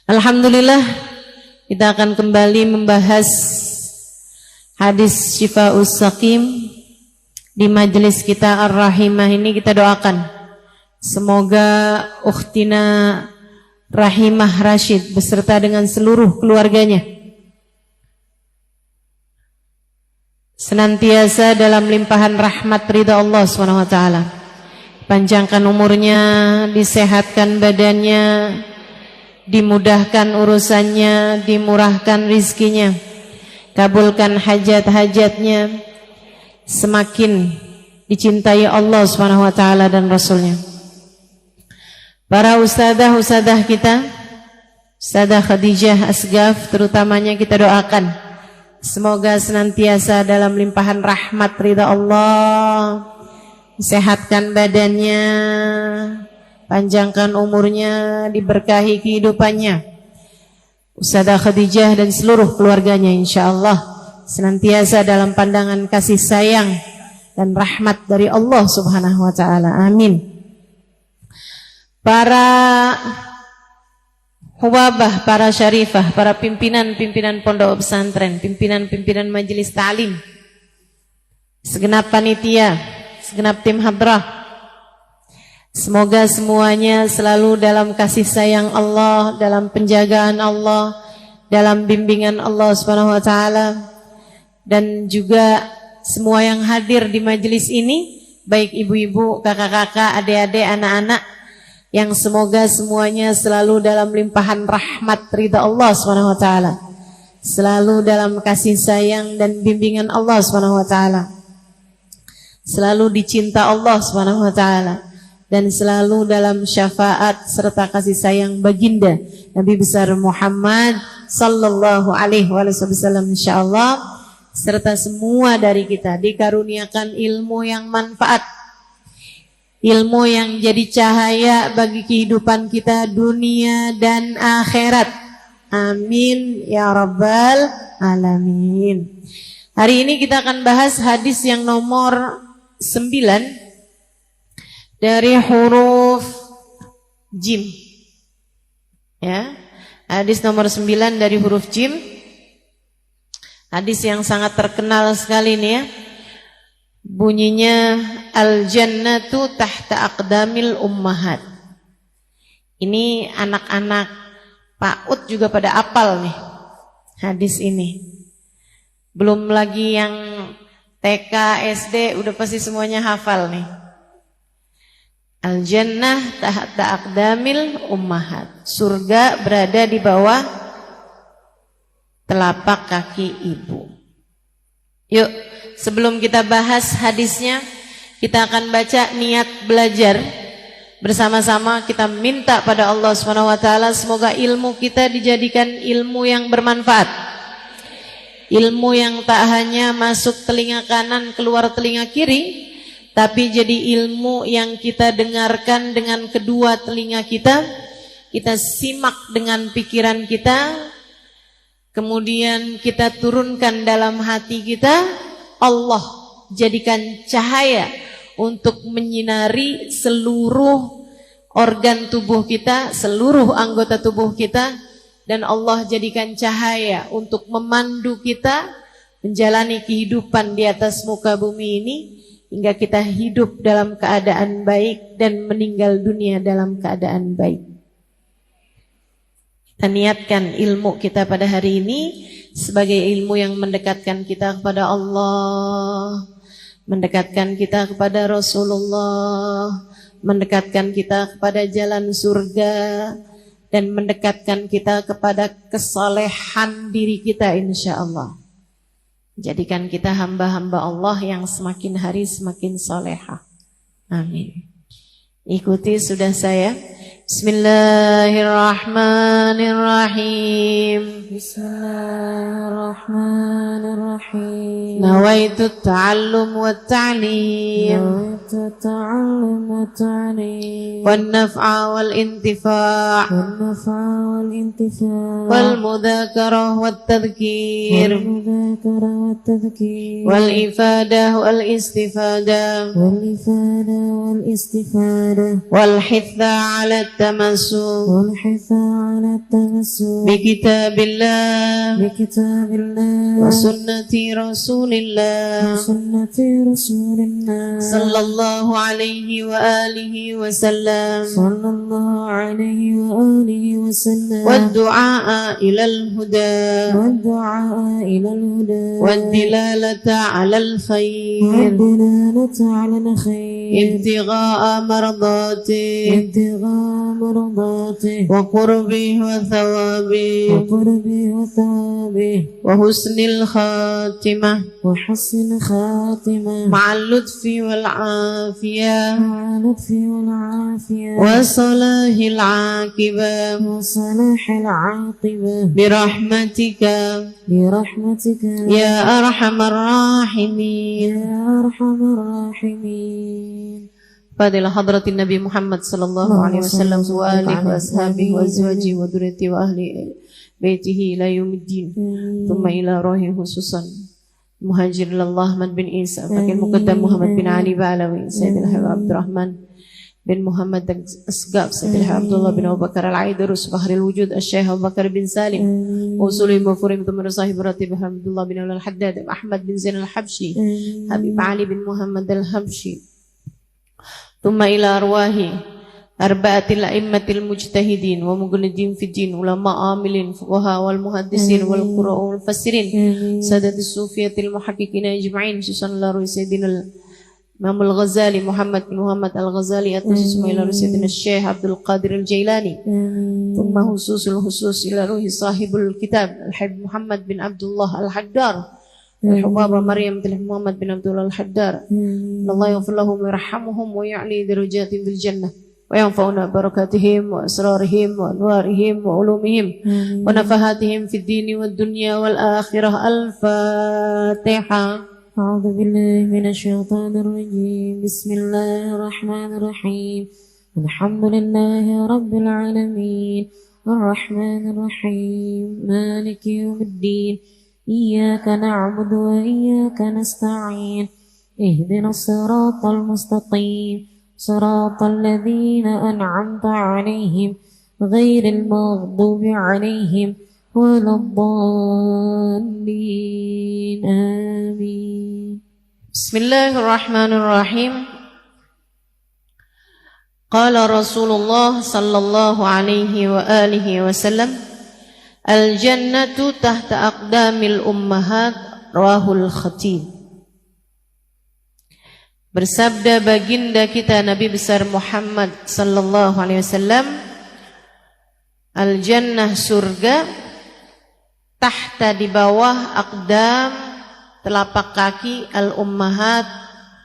Alhamdulillah, kita akan kembali membahas hadis Syifa'us Saqim di majelis kita Ar-Rahimah ini. Kita doakan semoga ukhtina Rahimah Rashid beserta dengan seluruh keluarganya senantiasa dalam limpahan rahmat ridha Allah SWT. Panjangkan umurnya, disehatkan badannya, dimudahkan urusannya, dimurahkan rizkinya, kabulkan hajat-hajatnya, semakin dicintai Allah SWT dan Rasulnya. Para ustadzah kita, Ustadzah Khadijah Asgaf terutamanya, kita doakan semoga senantiasa dalam limpahan rahmat ridha Allah, sehatkan badannya, panjangkan umurnya, diberkahi kehidupannya. Ustadzah Khadijah dan seluruh keluarganya insyaallah senantiasa dalam pandangan kasih sayang dan rahmat dari Allah Subhanahu wa taala. Amin. Para hubabah, para syarifah, para pimpinan-pimpinan pondok pesantren, pimpinan-pimpinan majelis ta'lim, segenap panitia, segenap tim hadrah, semoga semuanya selalu dalam kasih sayang Allah, dalam penjagaan Allah, dalam bimbingan Allah Subhanahu wa taala, dan juga semua yang hadir di majelis ini, baik ibu-ibu, kakak-kakak, adik-adik, anak-anak, yang semoga semuanya selalu dalam limpahan rahmat ridha Allah Subhanahu wa taala, selalu dalam kasih sayang dan bimbingan Allah Subhanahu wa taala, selalu dicinta Allah Subhanahu wa taala, dan selalu dalam syafaat serta kasih sayang baginda Nabi besar Muhammad sallallahu alaihi wasallam insyaallah, serta semua dari kita dikaruniakan ilmu yang manfaat, ilmu yang jadi cahaya bagi kehidupan kita dunia dan akhirat. Amin ya rabbal alamin. Hari ini kita akan bahas hadis yang nomor 9 dari huruf jim. Ya, hadis nomor 9 dari huruf jim. Hadis yang sangat terkenal sekali nih ya. Bunyinya al-jannatu tahta aqdamil ummahat. Ini anak-anak PAUD juga pada apal nih hadis ini. Belum lagi yang TK, SD udah pasti semuanya hafal nih. Al-jannah tahta aqdamil ummahat. Surga berada di bawah telapak kaki ibu. Yuk, sebelum kita bahas hadisnya, kita akan baca niat belajar bersama-sama. Kita minta pada Allah Subhanahu wa taala semoga ilmu kita dijadikan ilmu yang bermanfaat. Ilmu yang tak hanya masuk telinga kanan keluar telinga kiri, tapi jadi ilmu yang kita dengarkan dengan kedua telinga kita simak dengan pikiran kita, kemudian kita turunkan dalam hati kita. Allah jadikan cahaya untuk menyinari seluruh organ tubuh kita, seluruh anggota tubuh kita, dan Allah jadikan cahaya untuk memandu kita menjalani kehidupan di atas muka bumi ini hingga kita hidup dalam keadaan baik dan meninggal dunia dalam keadaan baik. Kita niatkan ilmu kita pada hari ini sebagai ilmu yang mendekatkan kita kepada Allah, mendekatkan kita kepada Rasulullah, mendekatkan kita kepada jalan surga, dan mendekatkan kita kepada kesalehan diri kita insyaallah. Jadikan kita hamba-hamba Allah yang semakin hari semakin salehah. Amin. Ikuti sudah saya. Bismillahirrahmanirrahim. Bismillahirrahmanirrahim. Nawaitu ta'allum wa ta'lim. Nawaitu ta'allum wa ta'lim. Wan naf'a wal intifa'. Wan naf'a wal intifa'. Wal mudzakarah wat tadhkir. Wal mudzakarah wat tadhkir. Wal ifadah wal istifadah. Wal ifadah wal istifadah. Wal hitha 'ala التمسك والحث على التمسك بكتاب الله بكتاب الله وسنة رسول الله وسنة رسول الله صلى الله عليه وآله وسلم صلى الله عليه وآله وسلم والدعاء إلى الهدى والدعاء إلى الهدى والدلالة على الخير والدلالة على الخير ابتغاء مرضاته ابتغاء مرضاته وقربه وثوابه وقربه وثوابه وحسن الخاتمة وحسن خاتمة مع اللطف والعافية مع اللطف والعافية وصلاح العاقبة وصلاح العاقبة برحمتك برحمتك يا أرحم الراحمين. يا أرحم الراحمين. Fadilah hadratin Nabi Muhammad sallallahu alaihi wasallam wa alihi wa ashabihi wa azwajihi wa dhurriyyatihi wa ahli baitihi ila yaumiddin. Thumma ila rohi khususan Muhajir Allah Ahmad bin Isa Fakir Muqaddam Muhammad bin Ali Ba'alawi Sayyidina Habib Abdurrahman bin Muhammad Asgaf Sayyidina Abdullah bin Abu Bakar Al-Aidarus Fakhril Wujud Al-Syaikh Abu Bakar bin Salim Usuli Mufurim Tumur Sahib Ratib Abdullah bin Al-Haddad Ahmad bin Zain Al-Habshi Habib Ali bin Muhammad Al-Habshi Thumma ila arwahi arba'atil a'immatil mujtahidin wa mughniddin fid din ulama amilin fuqaha wal muhaddisin wal qurra wal mufassirin sadatis sufiyatil muhaqqiqin ajma'in susan la rusaidin Imam al-Ghazali Muhammad bin Muhammad al-Ghazali atas ila rusaidin Syekh Abdul Qadir al-Jailani thumma hususul husus ila ruhi sahibul kitab al-Habib Muhammad bin Abdullah al-Haddar Al-Hubaba Maryam bin Muhammad bin Abdullah Al-Haddar Allah yaghfir lahum wa yarhamhum wa ya'li darajatin fil jannah wa yanfa'una barakatihim wa asrarihim wa anwarihim wa ulumihim wa nafahatihim fid dini wad dunya wal akhirah. Al-Fatiha. أعوذ بالله من الشيطان الرجيم بسم الله الرحمن الرحيم الحمد لله رب العالمين الرحمن الرحيم مالك يوم الدين إياك نعبد وإياك نستعين اهدنا الصراط المستقيم صراط الذين أنعمت عليهم غير المغضوب عليهم ولا الضالين آمين. بسم الله الرحمن الرحيم. قال رسول الله صلى الله عليه وآله وسلم Al-jannatu tahta aqdamil ummahat rawahul khatib. Bersabda baginda kita Nabi besar Muhammad sallallahu alaihi wasallam, al-jannah surga tahta di bawah aqdam telapak kaki al-ummahat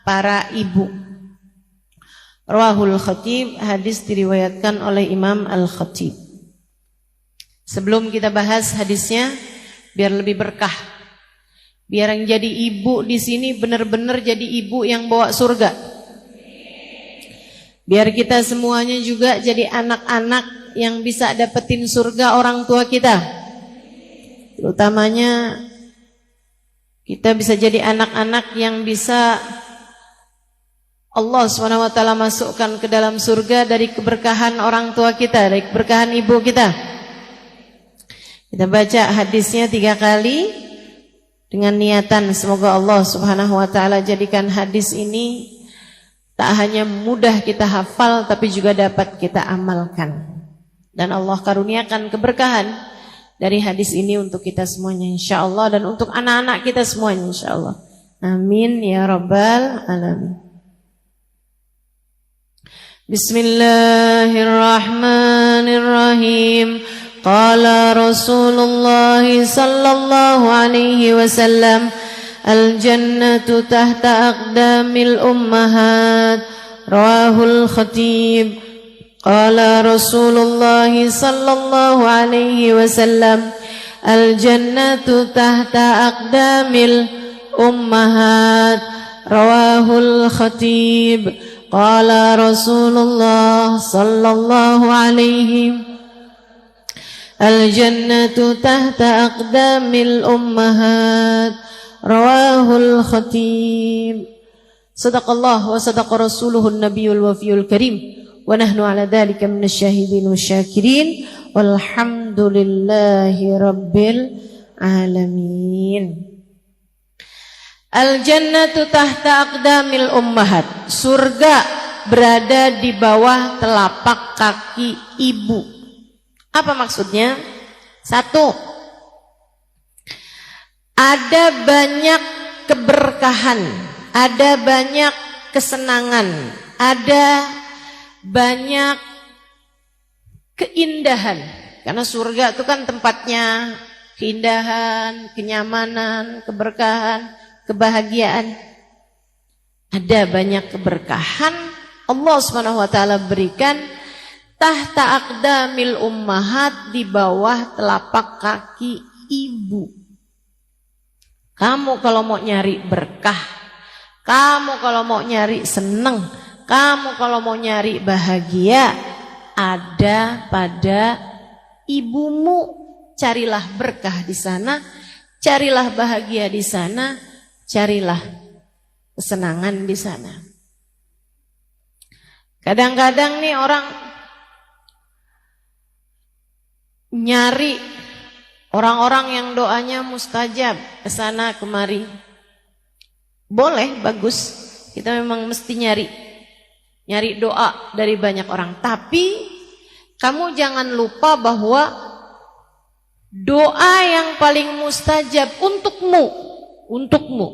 para ibu. Rawahul khatib, hadis diriwayatkan oleh Imam Al-Khatib. Sebelum kita bahas hadisnya, biar lebih berkah, biar yang jadi ibu di sini benar-benar jadi ibu yang bawa surga. Biar kita semuanya juga jadi anak-anak yang bisa dapetin surga orang tua kita. Terutamanya kita bisa jadi anak-anak yang bisa Allah SWT masukkan ke dalam surga dari keberkahan orang tua kita, dari keberkahan ibu kita. Kita baca hadisnya 3 kali dengan niatan semoga Allah Subhanahu wa taala jadikan hadis ini tak hanya mudah kita hafal tapi juga dapat kita amalkan. Dan Allah karuniakan keberkahan dari hadis ini untuk kita semuanya insyaallah, dan untuk anak-anak kita semuanya insyaallah. Amin ya rabbal alamin. Bismillahirrahmanirrahim. Qala Rasulullah sallallahu alaihi wasallam, al-jannatu tahta aqdamil ummahat rawahul khatib. Qala Rasulullah sallallahu alaihi wasallam, al-jannatu tahta aqdamil ummahat rawahul khatib. Qala Rasulullah sallallahu alaihi Al-jannatu tahta aqdamil ummahat rawahul khatib. Sadaqallah wa sadaqa rasuluhun nabiyul wafiyul karim wa nahnu ala dzalika minasyahidin wasyakirin walhamdulillahi rabbil alamin. Al-jannatu tahta aqdamil ummahat. Surga berada di bawah telapak kaki ibu. Apa maksudnya? Satu, ada banyak keberkahan, ada banyak kesenangan, ada banyak keindahan. Karena surga itu kan tempatnya keindahan, kenyamanan, keberkahan, kebahagiaan. Ada banyak keberkahan Allah SWT berikan tahta aqdamil ummahat, di bawah telapak kaki ibu. Kamu kalau mau nyari berkah, kamu kalau mau nyari seneng, kamu kalau mau nyari bahagia, ada pada ibumu. Carilah berkah di sana, carilah bahagia di sana, carilah kesenangan di sana. Kadang-kadang nih orang nyari orang-orang yang doanya mustajab kesana kemari. Boleh, bagus. Kita memang mesti nyari doa dari banyak orang. Tapi kamu jangan lupa bahwa doa yang paling mustajab untukmu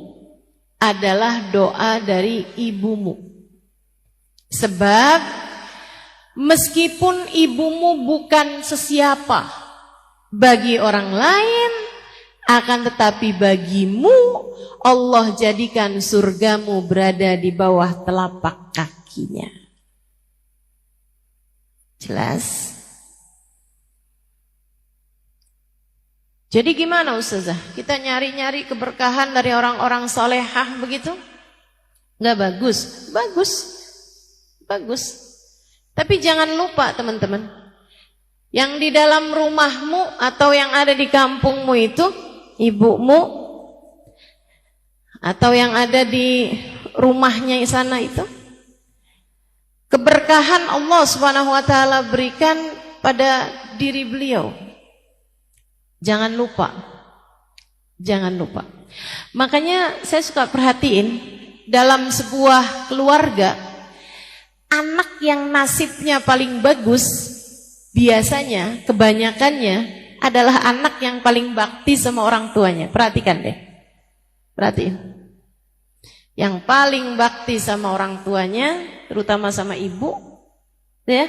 adalah doa dari ibumu. Sebab meskipun ibumu bukan sesiapa bagi orang lain, akan tetapi bagimu Allah jadikan surgamu berada di bawah telapak kakinya. Jelas? Jadi gimana Ustazah? Kita nyari-nyari keberkahan dari orang-orang solehah begitu? Enggak bagus? Bagus. Tapi jangan lupa teman-teman, yang di dalam rumahmu atau yang ada di kampungmu itu, ibumu, atau yang ada di rumahnya di sana itu, keberkahan Allah Subhanahu wa taala berikan pada diri beliau. Jangan lupa. Makanya saya suka perhatiin dalam sebuah keluarga, anak yang nasibnya paling bagus biasanya kebanyakannya adalah anak yang paling bakti sama orang tuanya. Perhatikan deh. Perhatiin. Yang paling bakti sama orang tuanya, terutama sama ibu, ya,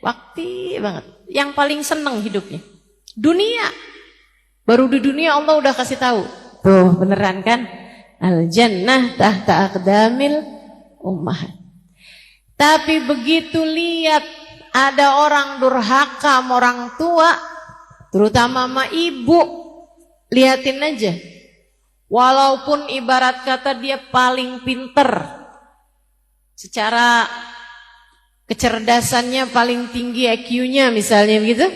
bakti banget. Yang paling seneng hidupnya. Dunia. Baru di dunia Allah udah kasih tahu. Tuh, beneran kan? Al-jannah tahta aqdamil ummahat. Tapi begitu lihat ada orang durhaka sama orang tua, terutama sama ibu, liatin aja. Walaupun ibarat kata dia paling pinter, secara kecerdasannya paling tinggi IQ-nya misalnya begitu,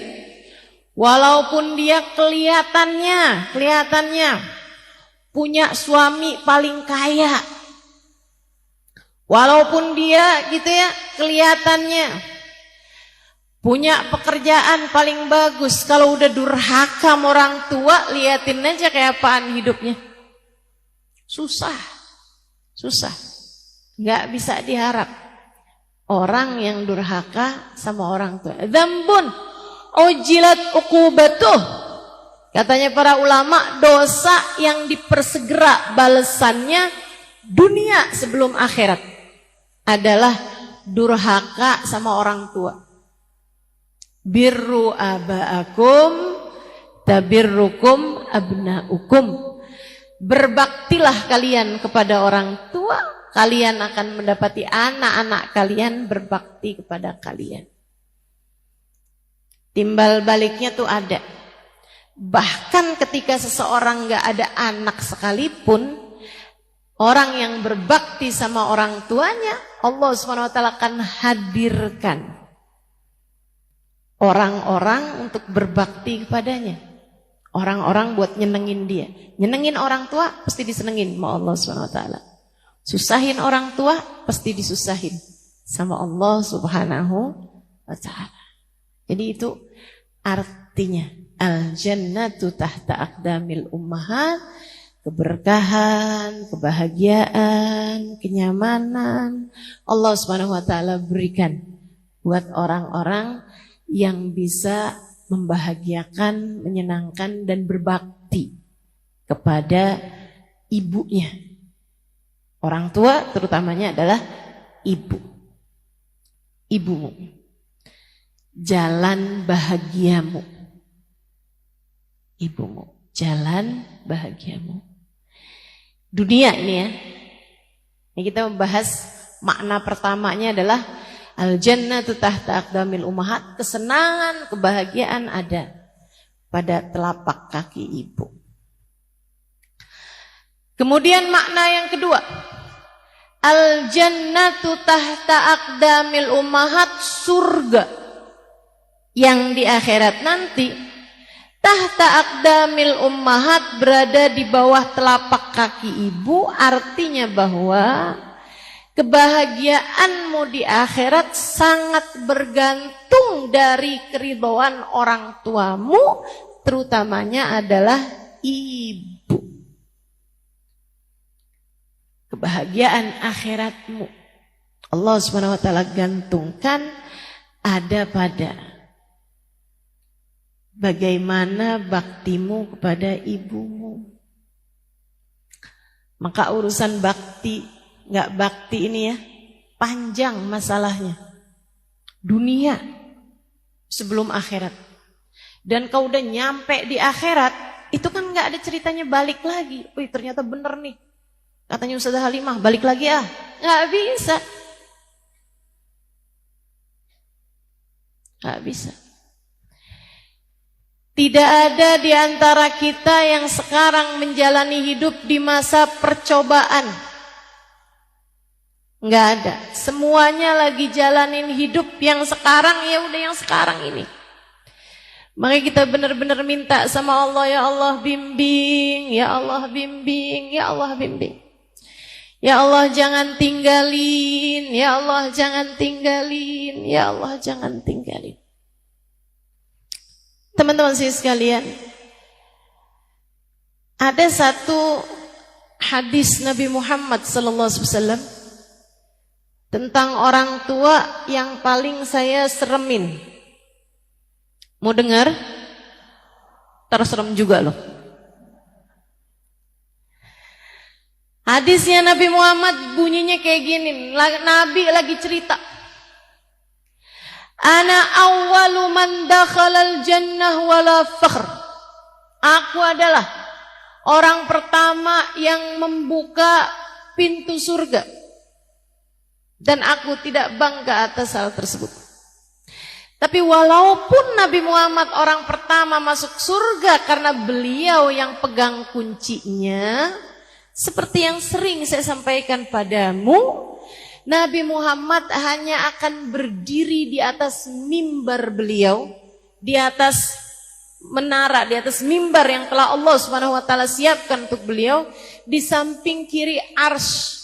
walaupun dia kelihatannya punya suami paling kaya, walaupun dia gitu ya kelihatannya punya pekerjaan paling bagus, kalau udah durhaka sama orang tua, liatin aja kayak apaan hidupnya. Susah, nggak bisa diharap orang yang durhaka sama orang tua. Dzambun ujilat uqubatuh, katanya para ulama, dosa yang dipersegera balasannya dunia sebelum akhirat adalah durhaka sama orang tua. Birru aba'akum tabirrukum abna'ukum. Berbaktilah kalian kepada orang tua, kalian akan mendapati anak-anak kalian berbakti kepada kalian. Timbal baliknya tuh ada. Bahkan ketika seseorang gak ada anak sekalipun, orang yang berbakti sama orang tuanya, Allah SWT akan hadirkan orang-orang untuk berbakti kepadanya. Orang-orang buat nyenengin dia. Nyenengin orang tua pasti disenengin sama Allah SWT. Susahin orang tua pasti disusahin. sama Allah Subhanahu wa ta'ala. Jadi itu artinya al-jannatu tahta aqdamil ummahat, keberkahan, kebahagiaan, kenyamanan Allah Subhanahu wa ta'ala berikan buat orang-orang yang bisa membahagiakan, menyenangkan dan berbakti kepada ibunya. Orang tua terutamanya adalah ibu. Ibumu. Jalan bahagiamu. Ibumu. Jalan bahagiamu. Dunia ini ya. Ini kita membahas makna pertamanya adalah al-jannatu tahta aqdamil ummahat. Kesenangan, kebahagiaan ada pada telapak kaki ibu. Kemudian makna yang kedua, al-jannatu tahta aqdamil ummahat, surga yang di akhirat nanti tahta aqdamil ummahat, berada di bawah telapak kaki ibu. Artinya bahwa kebahagiaanmu di akhirat sangat bergantung dari keridhaan orang tuamu, terutamanya adalah ibu. Kebahagiaan akhiratmu Allah Subhanahu wa ta'ala gantungkan ada pada bagaimana baktimu kepada ibumu. Maka urusan bakti, nggak bakti ini ya, panjang masalahnya. Dunia sebelum akhirat. Dan kau udah nyampe di akhirat, itu kan nggak ada ceritanya balik lagi. Wih, ternyata bener nih. Katanya Ustazah Halimah, balik lagi ah. Nggak bisa. Nggak bisa. Tidak ada di antara kita yang sekarang menjalani hidup di masa percobaan. Nggak ada. Semuanya lagi jalanin hidup yang sekarang, ya udah yang sekarang ini. Makanya kita benar-benar minta sama Allah, ya Allah bimbing, ya Allah bimbing, ya Allah bimbing. Ya Allah jangan tinggalin, ya Allah jangan tinggalin, ya Allah jangan tinggalin. Teman-teman sekalian, ada satu hadis Nabi Muhammad SAW tentang orang tua yang paling saya seremin. Mau dengar? Terserem juga loh. Hadisnya Nabi Muhammad bunyinya kayak gini. Nabi lagi cerita. Ana awwalu man dakhalal jannah wala fakhr. Aku adalah orang pertama yang membuka pintu surga. Dan aku tidak bangga atas hal tersebut. Tapi walaupun Nabi Muhammad orang pertama masuk surga karena beliau yang pegang kuncinya, seperti yang sering saya sampaikan padamu, Nabi Muhammad hanya akan berdiri di atas mimbar beliau, di atas menara, di atas mimbar yang telah Allah Subhanahu wa ta'ala siapkan untuk beliau, di samping kiri arsy.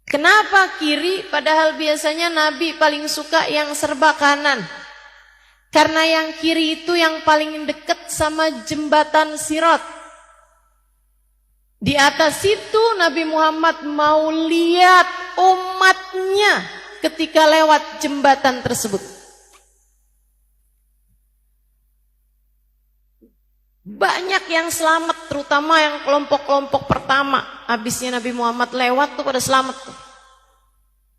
Kenapa kiri? Padahal biasanya Nabi paling suka yang serba kanan. Karena yang kiri itu yang paling dekat sama jembatan Sirat. Di atas itu Nabi Muhammad mau lihat umatnya ketika lewat jembatan tersebut. Banyak yang selamat, terutama yang kelompok-kelompok pertama. Habisnya Nabi Muhammad lewat tuh pada selamat tuh.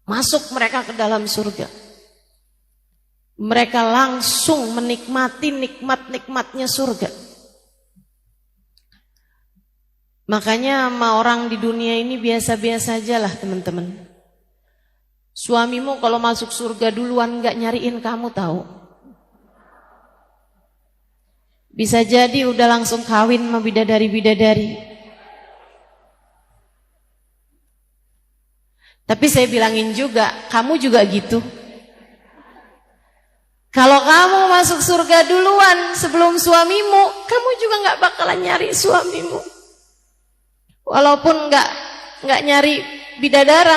Masuk mereka ke dalam surga. Mereka langsung menikmati nikmat-nikmatnya surga. Makanya sama orang di dunia ini biasa-biasa aja lah teman-teman. Suamimu kalau masuk surga duluan gak nyariin kamu tahu. Bisa jadi udah langsung kawin sama bidadari-bidadari. Tapi saya bilangin juga, kamu juga gitu. Kalau kamu masuk surga duluan sebelum suamimu, kamu juga gak bakalan nyari suamimu. Walaupun nggak nyari bidadara,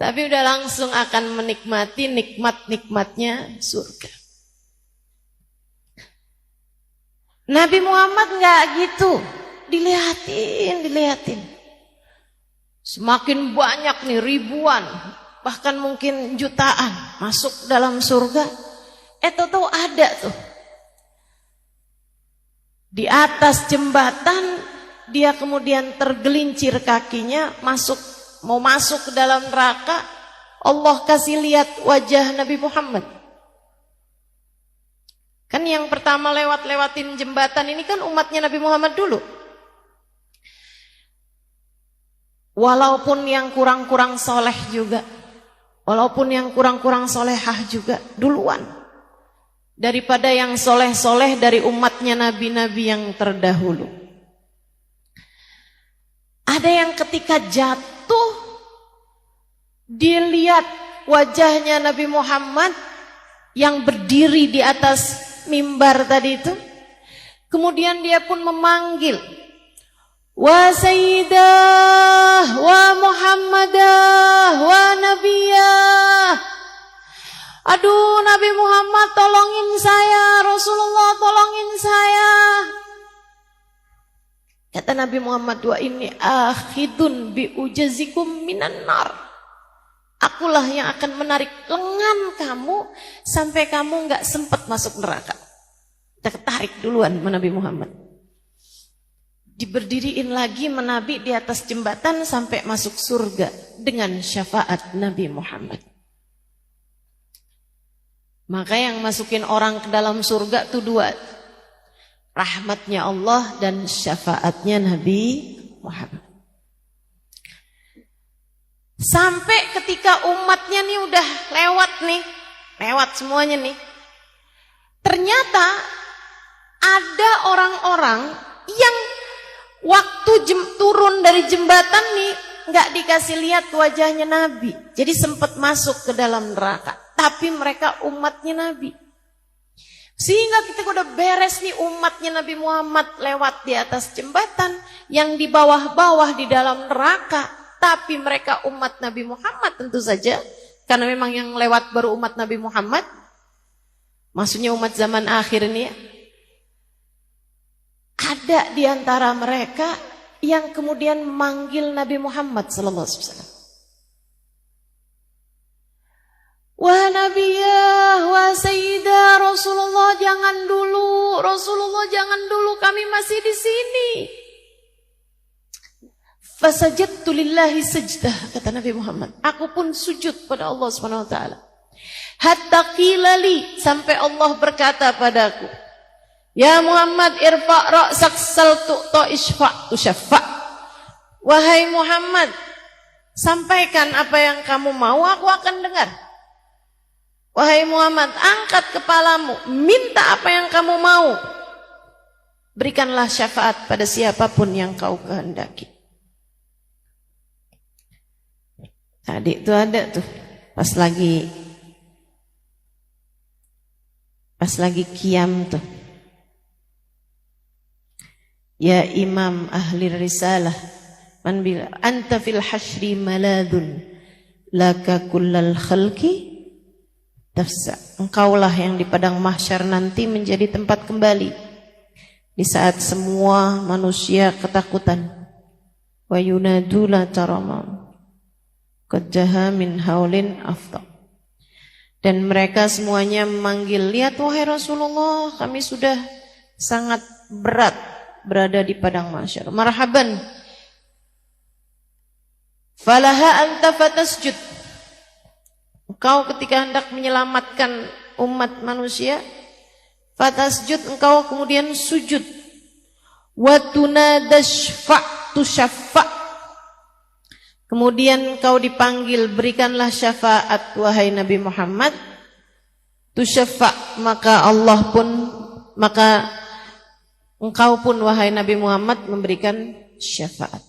Tapi udah langsung akan menikmati nikmat-nikmatnya surga. Nabi Muhammad nggak gitu. Dilihatin. Semakin banyak nih, ribuan, bahkan mungkin jutaan masuk dalam surga. Tahu ada tuh. Di atas jembatan dia kemudian tergelincir kakinya mau masuk ke dalam neraka. Allah kasih lihat wajah Nabi Muhammad. Kan yang pertama lewatin jembatan ini kan umatnya Nabi Muhammad dulu. Walaupun yang kurang-kurang soleh juga, walaupun yang kurang-kurang solehah juga duluan daripada yang soleh-soleh dari umatnya nabi-nabi yang terdahulu. Ada yang ketika jatuh dilihat wajahnya Nabi Muhammad yang berdiri di atas mimbar tadi itu, kemudian dia pun memanggil, wa sayyidah wa muhammadah wa nabiyah. Aduh Nabi Muhammad tolongin saya, Rasulullah tolongin saya. Kata Nabi Muhammad, wa inni akhidun bi ujazikum minan nar. Akulah yang akan menarik lengan kamu sampai kamu enggak sempat masuk neraka. Kita ketarik duluan sama Nabi Muhammad. Diberdiriin lagi menabi di atas jembatan sampai masuk surga dengan syafaat Nabi Muhammad. Maka yang masukin orang ke dalam surga itu dua, rahmatnya Allah dan syafaatnya Nabi Muhammad. Sampai ketika umatnya nih udah lewat semuanya nih, ternyata ada orang-orang yang waktu turun dari jembatan nih nggak dikasih lihat wajahnya Nabi, jadi sempat masuk ke dalam neraka. Tapi mereka umatnya Nabi. Sehingga kita udah beres nih umatnya Nabi Muhammad lewat di atas jembatan, yang di bawah-bawah di dalam neraka. Tapi mereka umat Nabi Muhammad tentu saja, karena memang yang lewat baru umat Nabi Muhammad. Maksudnya umat zaman akhir ini. Ada di antara mereka yang kemudian memanggil Nabi Muhammad sallallahu alaihi wasallam. Wah Nabiyah, wah Sayyidah, Rasulullah jangan dulu, kami masih di sini. Fasajadtu lillahi sajdah, kata Nabi Muhammad. Aku pun sujud pada Allah Subhanahu wa taala. Hatta qila li, sampai Allah berkata padaku, ya Muhammad irfa' ra'sak saltu ishfa' tushaffa'. Wahai Muhammad, sampaikan apa yang kamu mau, aku akan dengar. Wahai Muhammad, angkat kepalamu, minta apa yang kamu mau. Berikanlah syafaat pada siapapun yang kau kehendaki. Tadi itu ada tuh, pas lagi qiyam tuh. Ya Imam ahli risalah, man bil anta fil hasyri maladun laka kullal khalqi tafsa. Engkaulah yang di padang mahsyar nanti menjadi tempat kembali di saat semua manusia ketakutan. Wa yunadula tarama qad jaha min haulin afdal. Dan mereka semuanya memanggil, lihat wahai Rasulullah, kami sudah sangat berat berada di padang mahsyar. Marhaban, falaha anta fatasjud. Engkau ketika hendak menyelamatkan umat manusia, fatasjud, engkau kemudian sujud. Wa tunadashfa' tushaffa'. Kemudian engkau dipanggil, berikanlah syafaat wahai Nabi Muhammad. Tushaffa', maka engkau pun wahai Nabi Muhammad memberikan syafaat.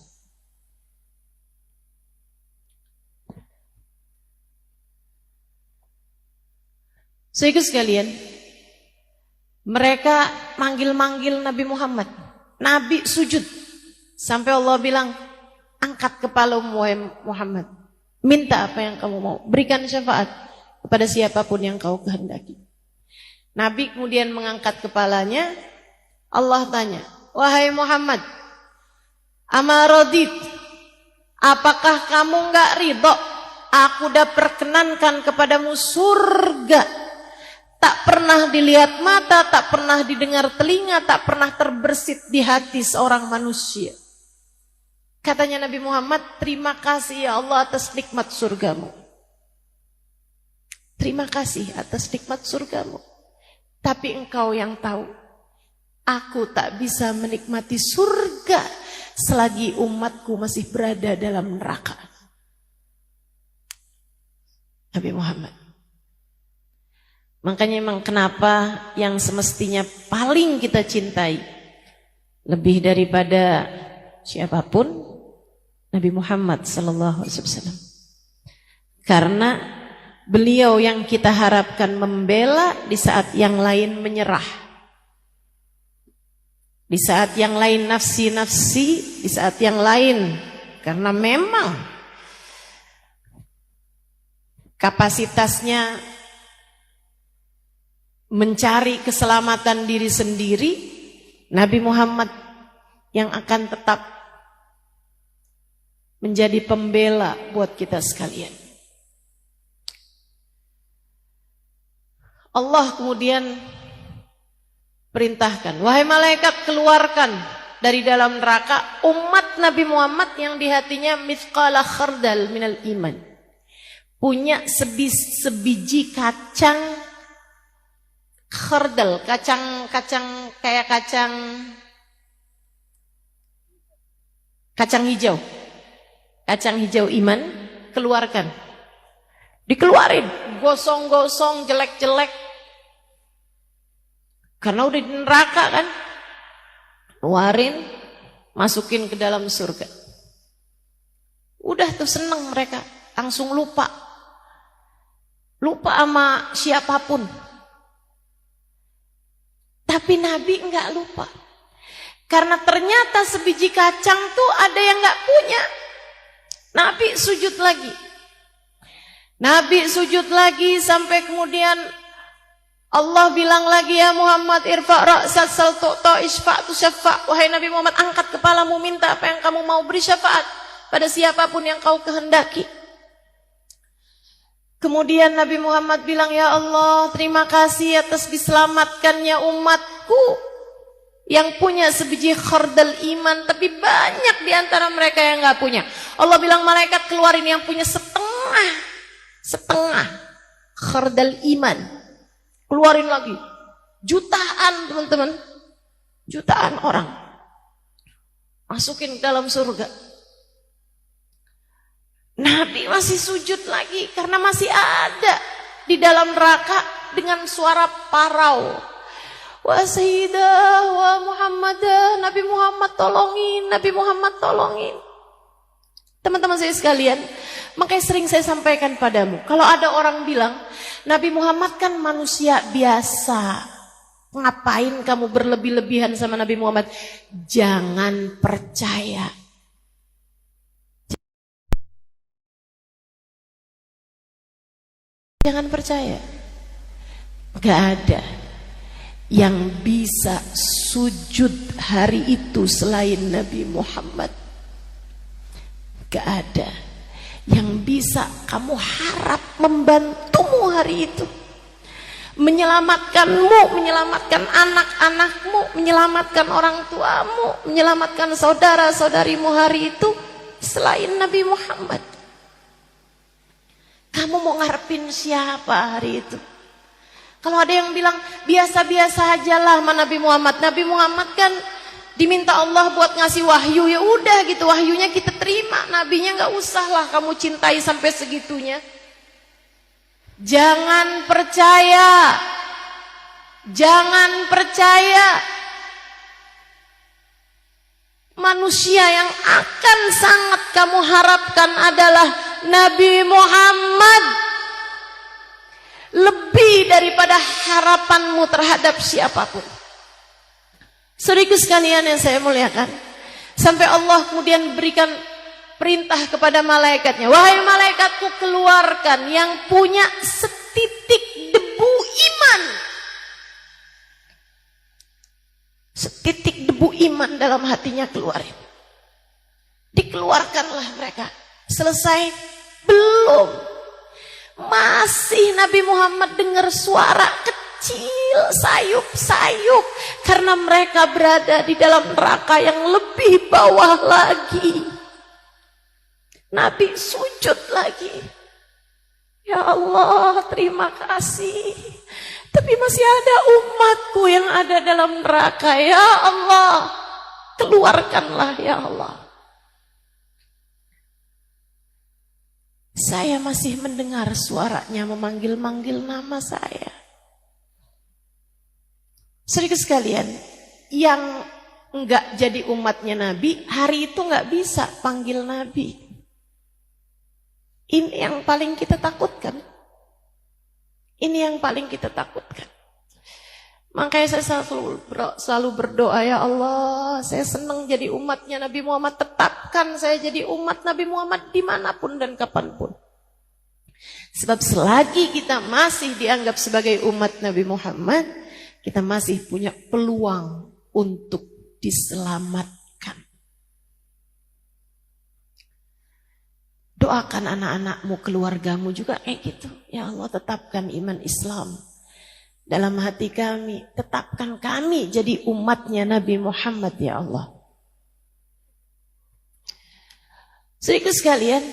Saudara sekalian, mereka manggil-manggil Nabi Muhammad. Nabi sujud sampai Allah bilang, angkat kepalamu wahai Muhammad. Minta apa yang kamu mau. Berikan syafaat kepada siapapun yang kau kehendaki. Nabi kemudian mengangkat kepalanya. Allah tanya, wahai Muhammad, ama radit, apakah kamu enggak ridho? Aku dah perkenankan kepadamu surga. Tak pernah dilihat mata, tak pernah didengar telinga, tak pernah terbersit di hati seorang manusia. Katanya Nabi Muhammad, terima kasih ya Allah atas nikmat surgamu. Terima kasih atas nikmat surgamu. Tapi engkau yang tahu, aku tak bisa menikmati surga selagi umatku masih berada dalam neraka. Nabi Muhammad. Makanya memang kenapa yang semestinya paling kita cintai lebih daripada siapapun, Nabi Muhammad SAW. Karena beliau yang kita harapkan membela di saat yang lain menyerah. Di saat yang lain nafsi-nafsi, di saat yang lain karena memang kapasitasnya mencari keselamatan diri sendiri, Nabi Muhammad yang akan tetap menjadi pembela buat kita sekalian. Allah kemudian perintahkan, wahai malaikat, keluarkan dari dalam neraka umat Nabi Muhammad yang di hatinya mithqala khardal minal iman, punya sebiji kacang khardal, kacang kayak kacang hijau. Kacang hijau iman, keluarkan. Dikeluarin, gosong-gosong, jelek-jelek. Karena udah di neraka kan. Keluarin, masukin ke dalam surga. Udah tuh seneng mereka, langsung lupa. Lupa sama siapapun. Tapi Nabi enggak lupa. Karena ternyata sebiji kacang tuh ada yang enggak punya. Nabi sujud lagi. Nabi sujud lagi sampai kemudian Allah bilang lagi, ya Muhammad irfa' ra'sak sal tu'ta isfa' tu syafa'. Wahai Nabi Muhammad, angkat kepalamu, minta apa yang kamu mau, beri syafaat pada siapapun yang kau kehendaki. Kemudian Nabi Muhammad bilang, ya Allah, terima kasih atas diselamatkannya umatku yang punya sebiji khardal iman, tapi banyak di antara mereka yang enggak punya. Allah bilang, malaikat keluarin yang punya setengah khardal iman. Keluarin lagi. Jutaan teman-teman. Jutaan orang. Masukin ke dalam surga. Nabi masih sujud lagi karena masih ada di dalam neraka dengan suara parau. Wa sayyidah wa Muhammadah, Nabi Muhammad tolongin, Nabi Muhammad tolongin. Teman-teman saya sekalian, makanya sering saya sampaikan padamu, kalau ada orang bilang Nabi Muhammad kan manusia biasa, ngapain kamu berlebih-lebihan sama Nabi Muhammad? Jangan percaya. Jangan percaya. Gak ada yang bisa sujud hari itu selain Nabi Muhammad. Gak ada yang bisa kamu harap membantumu hari itu, menyelamatkanmu, menyelamatkan anak-anakmu, menyelamatkan orang tuamu, menyelamatkan saudara-saudarimu hari itu selain Nabi Muhammad. Kamu mau ngarepin siapa hari itu? Kalau ada yang bilang biasa-biasa ajalah sama Nabi Muhammad. Nabi Muhammad kan diminta Allah buat ngasih wahyu, ya udah gitu, wahyunya kita terima. Nabinya nggak usah lah kamu cintai sampai segitunya. Jangan percaya. Jangan percaya. Manusia yang akan sangat kamu harapkan adalah Nabi Muhammad. Lebih daripada harapanmu terhadap siapapun. Saudaraku sekalian yang saya muliakan, sampai Allah kemudian berikan perintah kepada malaikatnya, wahai malaikatku, keluarkan yang punya setitik debu iman. Setitik debu iman dalam hatinya keluarin. Dikeluarkanlah mereka. Selesai? Belum. Masih Nabi Muhammad dengar suara kecil, sayup-sayup. Karena mereka berada di dalam neraka yang lebih bawah lagi. Nabi sujud lagi. Ya Allah, terima kasih. Tapi masih ada umatku yang ada dalam neraka. Ya Allah, keluarkanlah ya Allah. Saya masih mendengar suaranya memanggil-manggil nama saya. Saudara sekalian, yang enggak jadi umatnya Nabi, hari itu enggak bisa panggil Nabi. Ini yang paling kita takutkan. Ini yang paling kita takutkan. Makanya saya selalu berdoa, ya Allah, saya senang jadi umatnya Nabi Muhammad. Tetapkan saya jadi umat Nabi Muhammad dimanapun dan kapanpun. Sebab selagi kita masih dianggap sebagai umat Nabi Muhammad, kita masih punya peluang untuk diselamatkan. Doakan anak-anakmu, keluargamu juga kayak gitu. Ya Allah, tetapkan iman Islam dalam hati kami. Tetapkan kami jadi umatnya Nabi Muhammad, ya Allah. Saudaraku sekalian,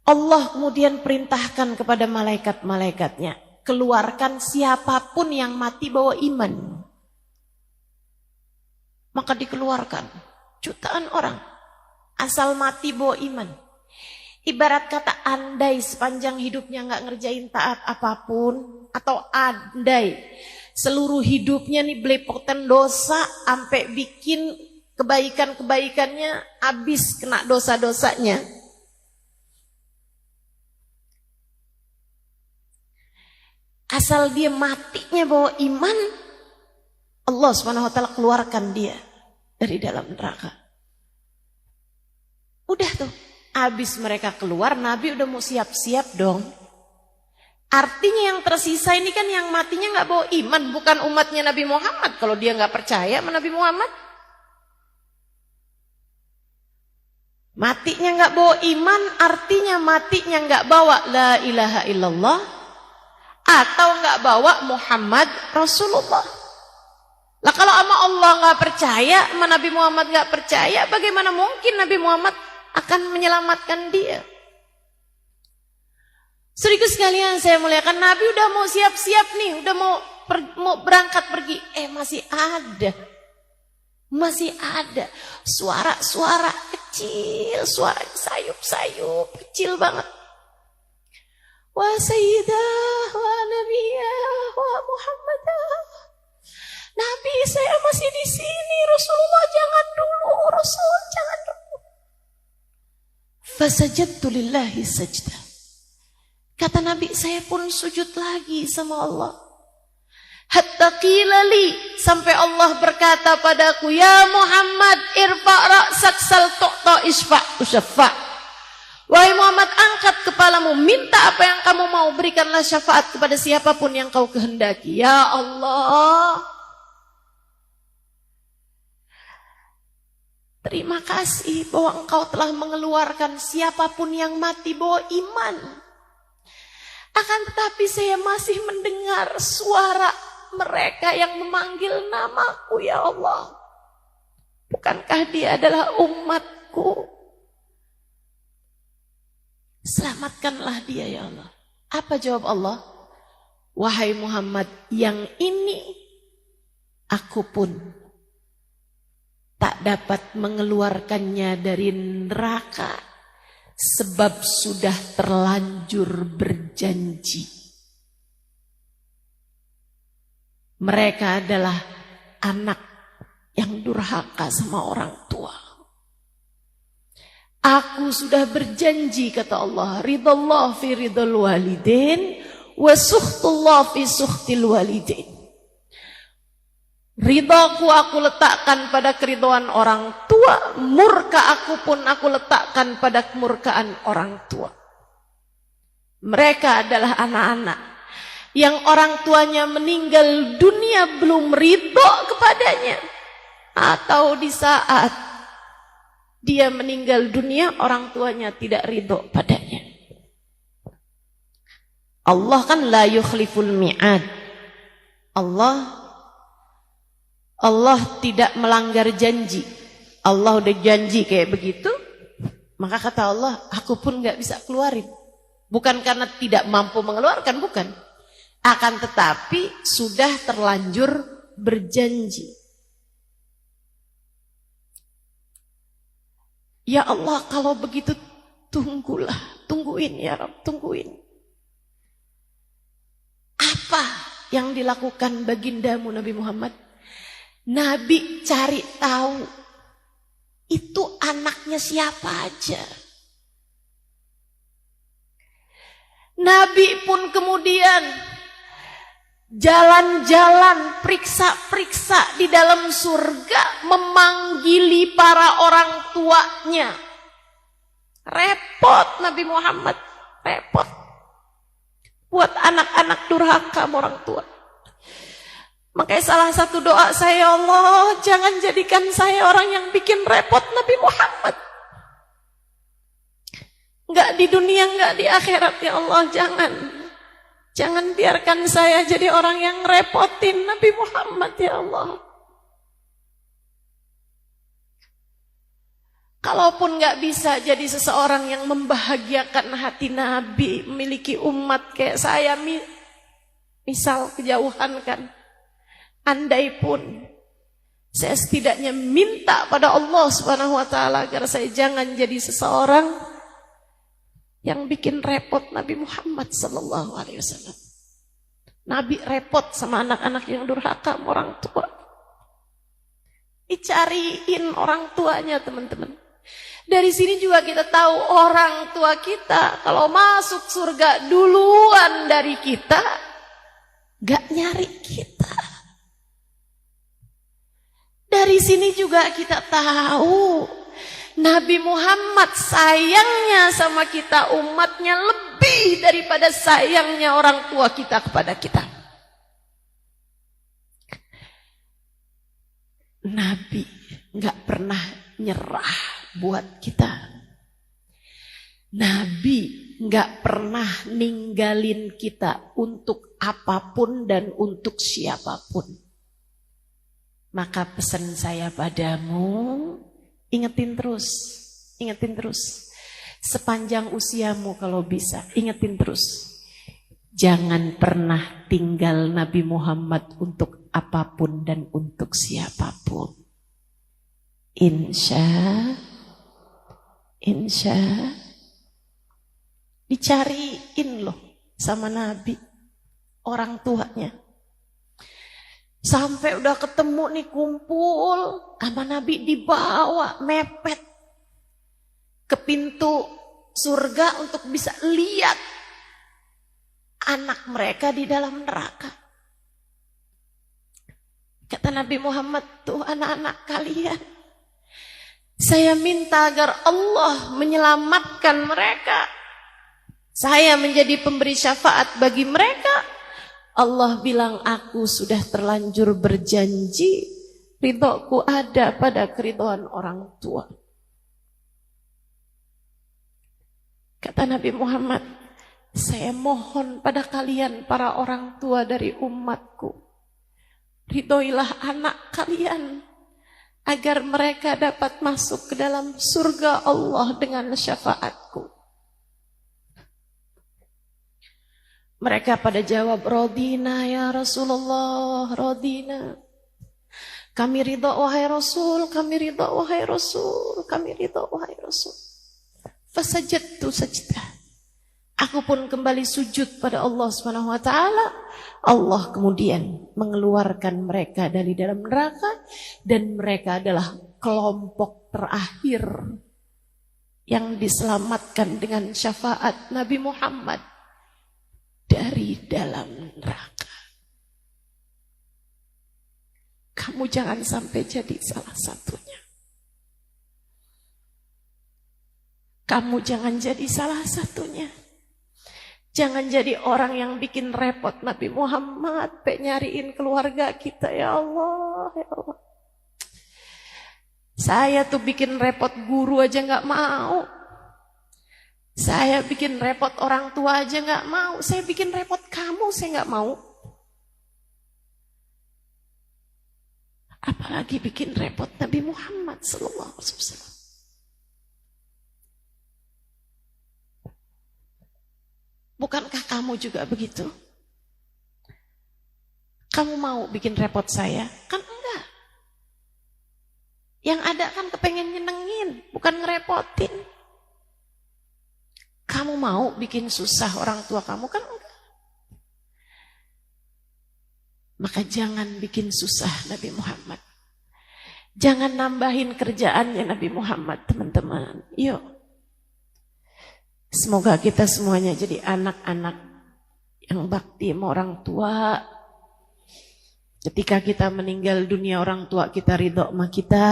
Allah kemudian perintahkan kepada malaikat-malaikatnya, keluarkan siapapun yang mati bawa iman. Maka dikeluarkan jutaan orang asal mati bawa iman. Ibarat kata, andai sepanjang hidupnya nggak ngerjain taat apapun, atau andai seluruh hidupnya nih belepotan dosa, sampai bikin kebaikan-kebaikannya habis kena dosa-dosanya. Asal dia matinya bawa iman, Allah Subhanahu wa taala keluarkan dia dari dalam neraka. Udah tuh, habis mereka keluar, Nabi udah mau siap-siap dong. Artinya yang tersisa ini kan yang matinya nggak bawa iman, bukan umatnya Nabi Muhammad. Kalau dia nggak percaya sama Nabi Muhammad, matinya nggak bawa iman, artinya matinya nggak bawa la ilaha illallah, atau nggak bawa Muhammad Rasulullah. Lah kalau sama Allah nggak percaya, sama Nabi Muhammad nggak percaya, bagaimana mungkin Nabi Muhammad akan menyelamatkan dia? Saudaraku sekalian, saya muliakan, Nabi udah mau siap-siap nih, udah mau berangkat pergi. Masih ada suara-suara kecil, suara sayup-sayup, kecil banget. Wa sayyidah, wa nabiyah, wa muhammadah. Nabi, saya masih di sini. Rasulullah jangan dulu, Rasul jangan dulu. Fasajadtu lillahi sajdah. Kata Nabi, saya pun sujud lagi sama Allah. Hatta qila li, sampai Allah berkata padaku, ya Muhammad, irfa' ra'sak sal tu'ta isfa' usaffa'. Wahai Muhammad, angkat kepalamu, minta apa yang kamu mau, berikanlah syafaat kepada siapapun yang kau kehendaki. Ya Allah, terima kasih bahwa engkau telah mengeluarkan siapapun yang mati bawa iman. Akan tetapi saya masih mendengar suara mereka yang memanggil namaku, ya Allah. Bukankah dia adalah umatku? Selamatkanlah dia, ya Allah. Apa jawab Allah? Wahai Muhammad, yang ini aku pun tak dapat mengeluarkannya dari neraka, sebab sudah terlanjur berjanji. Mereka adalah anak yang durhaka sama orang tua. Aku sudah berjanji, kata Allah, ridallah fi ridal walidain wa sukhtullah fi sukhtil walidain. Ridhoku aku letakkan pada keridhaan orang tua, murka aku pun aku letakkan pada kemurkaan orang tua. Mereka adalah anak-anak yang orang tuanya meninggal dunia belum ridho kepadanya, atau di saat dia meninggal dunia orang tuanya tidak ridho padanya. Allah kan la yukhliful mi'ad. Allah tidak melanggar janji. Allah udah janji kayak begitu, maka kata Allah, aku pun gak bisa keluarin. Bukan karena tidak mampu mengeluarkan, bukan. Akan tetapi sudah terlanjur berjanji. Ya Allah, kalau begitu tungguin ya Rabb, tungguin. Apa yang dilakukan bagindamu Nabi Muhammad? Nabi cari tahu itu anaknya siapa aja. Nabi pun kemudian jalan-jalan, periksa-periksa di dalam surga, memanggili para orang tuanya. Repot Nabi Muhammad, repot. Buat anak-anak durhaka orang tua. Makanya salah satu doa saya, ya Allah, jangan jadikan saya orang yang bikin repot Nabi Muhammad. Enggak di dunia, enggak di akhirat, ya Allah, jangan. Jangan biarkan saya jadi orang yang repotin Nabi Muhammad, ya Allah. Kalaupun enggak bisa jadi seseorang yang membahagiakan hati Nabi, memiliki umat kayak saya, misal kejauhan kan, andai pun saya setidaknya minta pada Allah Subhanahu wa taala agar saya jangan jadi seseorang yang bikin repot Nabi Muhammad sallallahu alaihi wasallam. Nabi repot sama anak-anak yang durhaka orang tua. Dicariin orang tuanya, teman-teman. Dari sini juga kita tahu orang tua kita kalau masuk surga duluan dari kita, gak nyari kita. Dari sini juga kita tahu Nabi Muhammad sayangnya sama kita umatnya lebih daripada sayangnya orang tua kita kepada kita. Nabi gak pernah nyerah buat kita. Nabi gak pernah ninggalin kita untuk apapun dan untuk siapapun. Maka pesan saya padamu, ingetin terus. Sepanjang usiamu kalau bisa, ingetin terus. Jangan pernah tinggal Nabi Muhammad untuk apapun dan untuk siapapun. Insya dicariin loh sama Nabi orang tuanya. Sampai udah ketemu nih kumpul sama Nabi, dibawa mepet ke pintu surga untuk bisa lihat anak mereka di dalam neraka. Kata Nabi Muhammad, tuh anak-anak kalian, saya minta agar Allah menyelamatkan mereka. Saya menjadi pemberi syafaat bagi mereka. Allah bilang, aku sudah terlanjur berjanji, ridhoku ada pada keridhaan orang tua. Kata Nabi Muhammad, saya mohon pada kalian para orang tua dari umatku, ridhoilah anak kalian agar mereka dapat masuk ke dalam surga Allah dengan syafaatku. Mereka pada jawab, rodina ya Rasulullah, rodina. Kami ridho wahai Rasul, kami ridho wahai Rasul, kami ridho wahai Rasul. Fasajadtu sajdah. Aku pun kembali sujud pada Allah Subhanahu wa taala. Allah kemudian mengeluarkan mereka dari dalam neraka dan mereka adalah kelompok terakhir yang diselamatkan dengan syafaat Nabi Muhammad dari dalam neraka. Kamu Kamu jangan sampai jadi salah satunya. Kamu jangan jadi salah satunya. Jangan jadi orang yang bikin repot Nabi Muhammad, nyariin keluarga kita, ya Allah, ya Allah. Saya tuh bikin repot guru aja gak mau. Saya bikin repot orang tua aja gak mau. Saya bikin repot kamu, saya gak mau. Apalagi bikin repot Nabi Muhammad SAW. Bukankah kamu juga begitu? Kamu mau bikin repot saya? Kan enggak. Yang ada kan kepengen nyenengin, bukan ngerepotin. Kamu mau bikin susah orang tua kamu? Kan enggak. Maka jangan bikin susah Nabi Muhammad. Jangan nambahin kerjaannya Nabi Muhammad, teman-teman. Yuk. Semoga kita semuanya jadi anak-anak yang bakti sama orang tua. Ketika kita meninggal dunia, orang tua kita ridho sama kita.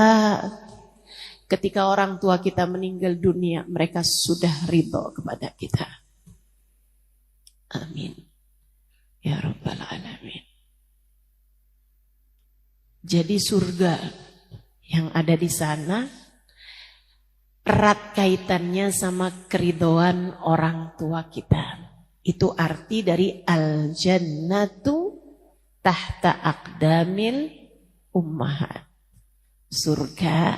Ketika orang tua kita meninggal dunia, mereka sudah ridho kepada kita. Amin. Ya Rabbal Alamin. Jadi surga yang ada di sana erat kaitannya sama keridhaan orang tua kita. Itu arti dari al-jannatu tahta aqdamil ummahat. Surga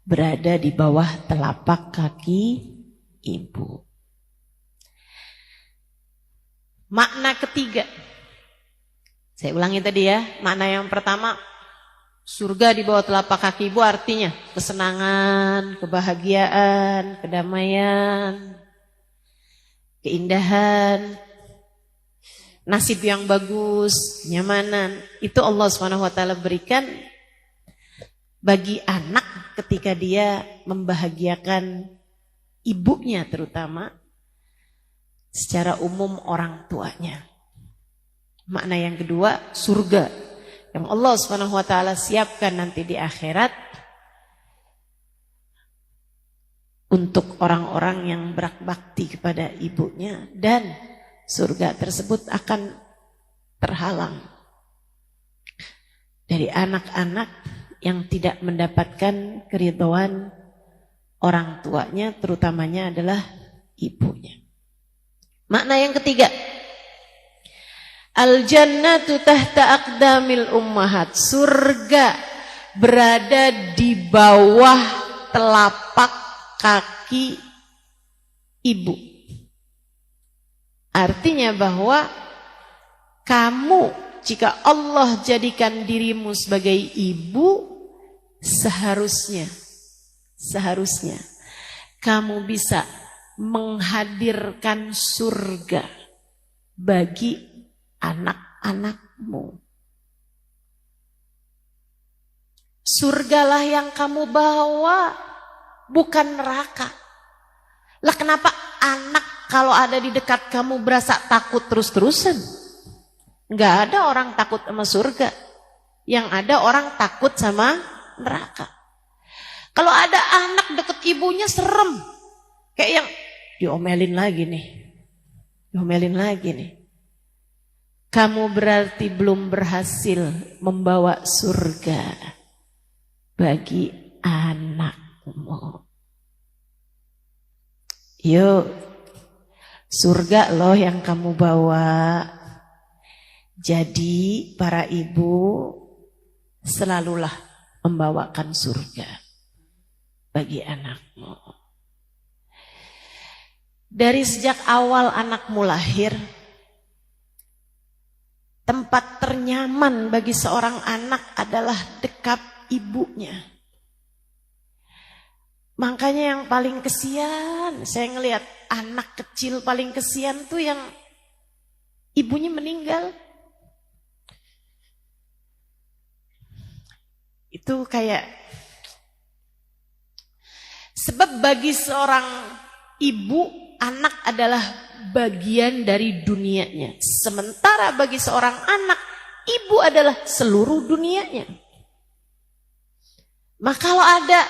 berada di bawah telapak kaki ibu. Makna ketiga. Saya ulangi tadi ya, makna yang pertama, surga di bawah telapak kaki ibu artinya kesenangan, kebahagiaan, kedamaian, keindahan, nasib yang bagus, nyamanan. Itu Allah SWT berikan bagi anak ketika dia membahagiakan ibunya, terutama secara umum orang tuanya. Makna yang kedua, surga yang Allah SWT siapkan nanti di akhirat untuk orang-orang yang berbakti kepada ibunya, dan surga tersebut akan terhalang dari anak-anak yang tidak mendapatkan keridhaan orang tuanya, terutamanya adalah ibunya. Makna yang ketiga, al-jannatu tahta aqdamil ummahat. Surga berada di bawah telapak kaki ibu. Artinya bahwa kamu, jika Allah jadikan dirimu sebagai ibu, seharusnya kamu bisa menghadirkan surga bagi anak-anakmu. Surgalah yang kamu bawa, bukan neraka. Lah kenapa anak kalau ada di dekat kamu berasa takut terus-terusan? Enggak ada orang takut sama surga. Yang ada orang takut sama neraka. Kalau ada anak deket ibunya serem. Kayak yang diomelin lagi nih. Kamu berarti belum berhasil membawa surga bagi anakmu. Yuk, surga loh yang kamu bawa. Jadi para ibu selalulah membawakan surga bagi anakmu. Dari sejak awal anakmu lahir, tempat ternyaman bagi seorang anak adalah dekat ibunya. Makanya yang paling kesian, saya ngelihat anak kecil paling kesian tuh yang ibunya meninggal. Itu kayak, sebab bagi seorang ibu, anak adalah bagian dari dunianya. Sementara bagi seorang anak, ibu adalah seluruh dunianya. Maka kalau ada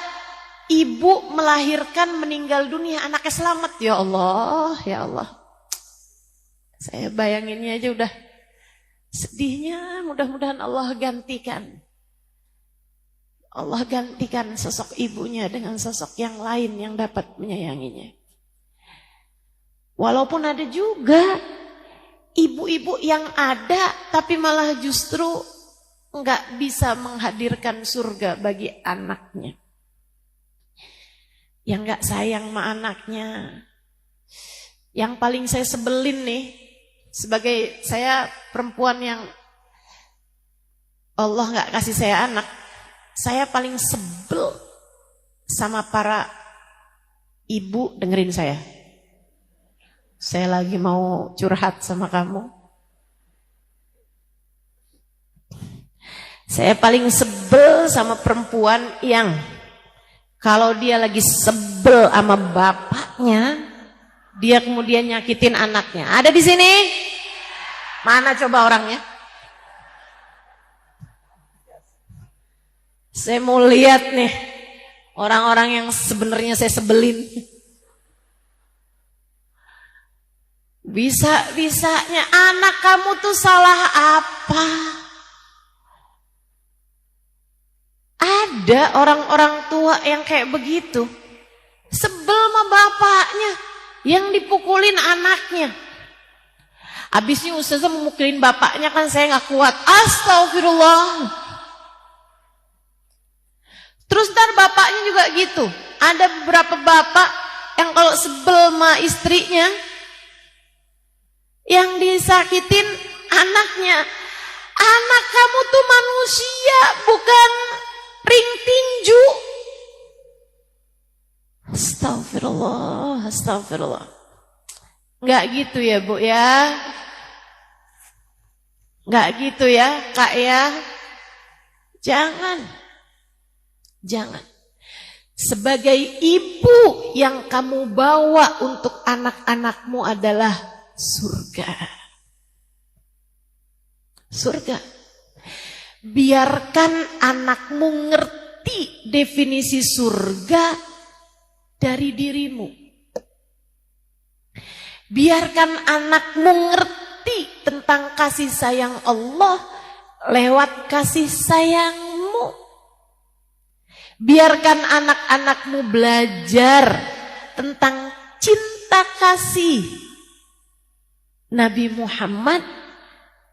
ibu melahirkan meninggal dunia, anaknya selamat, ya Allah, ya Allah. Saya bayanginnya aja udah sedihnya, mudah-mudahan Allah gantikan. Allah gantikan sosok ibunya dengan sosok yang lain yang dapat menyayanginya. Walaupun ada juga ibu-ibu yang ada tapi malah justru enggak bisa menghadirkan surga bagi anaknya. Yang enggak sayang sama anaknya. Yang paling saya sebelin nih, sebagai saya perempuan yang Allah enggak kasih saya anak, saya paling sebel sama para ibu. Dengerin saya. Saya lagi mau curhat sama kamu. Saya paling sebel sama perempuan yang kalau dia lagi sebel sama bapaknya, dia kemudian nyakitin anaknya. Ada di sini? Mana coba orangnya? Saya mau lihat nih orang-orang yang sebenarnya saya sebelin. Bisa-bisanya anak kamu tuh salah apa? Ada orang-orang tua yang kayak begitu. Sebel sama bapaknya yang dipukulin anaknya. Habisnya ustazah memukulin bapaknya, kan saya gak kuat. Astagfirullah. Terus ntar bapaknya juga gitu. Ada beberapa bapak yang kalau sebel sama istrinya, yang disakitin anaknya. Anak kamu tuh manusia, bukan ring tinju. Astagfirullah, astagfirullah. Enggak gitu ya Bu ya. Enggak gitu ya Kak ya. Jangan. Jangan. Sebagai ibu, yang kamu bawa untuk anak-anakmu adalah surga. Surga. Biarkan anakmu ngerti definisi surga dari dirimu. Biarkan anakmu ngerti tentang kasih sayang Allah lewat kasih sayangmu. Biarkan anak-anakmu belajar tentang cinta kasih Nabi Muhammad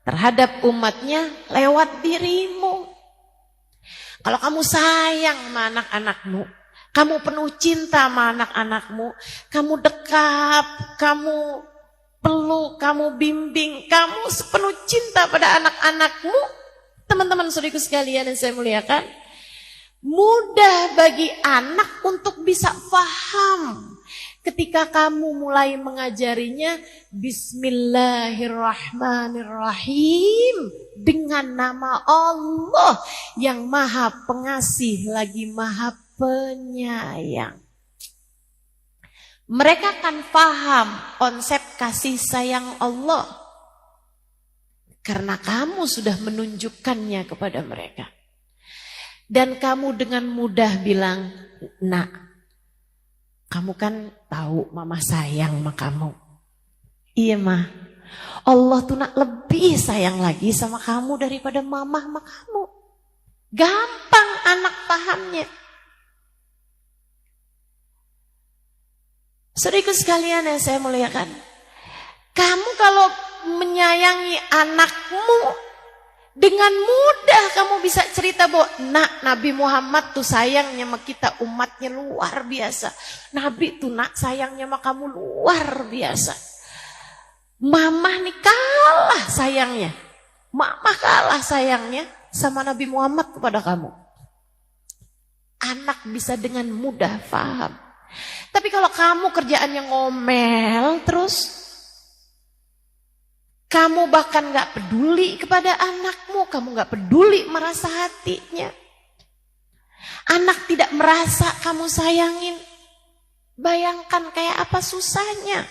terhadap umatnya lewat dirimu. Kalau kamu sayang sama anak-anakmu, kamu penuh cinta sama anak-anakmu, kamu dekap, kamu peluk, kamu bimbing, kamu sepenuh cinta pada anak-anakmu, teman-teman saudaraku sekalian yang saya muliakan, mudah bagi anak untuk bisa paham. Ketika kamu mulai mengajarinya Bismillahirrahmanirrahim, dengan nama Allah yang Maha Pengasih lagi Maha Penyayang, mereka akan paham konsep kasih sayang Allah karena kamu sudah menunjukkannya kepada mereka. Dan kamu dengan mudah bilang, "Nak, kamu kan tahu mama sayang sama kamu." "Iya mah, Allah tuh nak lebih sayang lagi sama kamu daripada mama sama kamu." Gampang anak pahamnya. Saudaraku sekalian yang saya muliakan, kamu kalau menyayangi anakmu, dengan mudah kamu bisa cerita bahwa nak, Nabi Muhammad tuh sayangnya sama kita umatnya luar biasa. Nabi tuh nak sayangnya sama kamu luar biasa. Mama nih kalah sayangnya. Mama kalah sayangnya sama Nabi Muhammad kepada kamu. Anak bisa dengan mudah paham. Tapi kalau kamu kerjaannya ngomel terus, kamu bahkan gak peduli kepada anakmu, kamu gak peduli merasa hatinya. Anak tidak merasa kamu sayangin. Bayangkan kayak apa susahnya.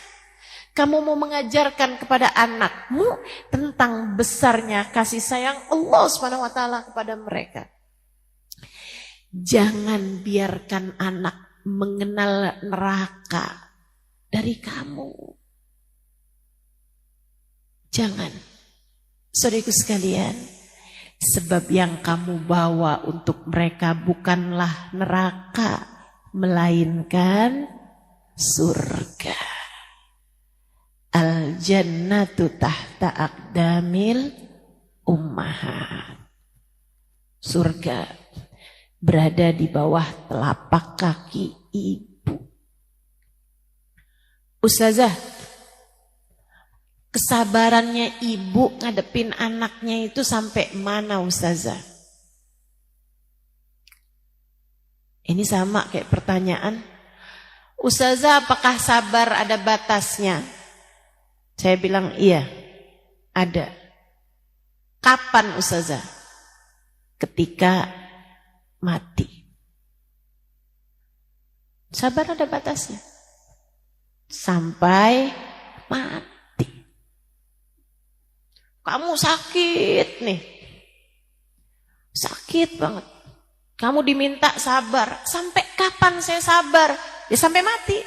Kamu mau mengajarkan kepada anakmu tentang besarnya kasih sayang Allah SWT kepada mereka. Jangan biarkan anak mengenal neraka dari kamu. Jangan. Saudaraku sekalian, sebab yang kamu bawa untuk mereka bukanlah neraka, melainkan surga. Al-jannatu tahta aqdamil ummahat. Surga berada di bawah telapak kaki ibu. Ustazah, kesabarannya ibu ngadepin anaknya itu sampai mana Ustazah? Ini sama kayak pertanyaan, Ustazah apakah sabar ada batasnya? Saya bilang iya, ada. Kapan Ustazah? Ketika mati. Sabar ada batasnya. Sampai mati. Kamu sakit nih. Sakit banget. Kamu diminta sabar. Sampai kapan saya sabar? Ya sampai mati.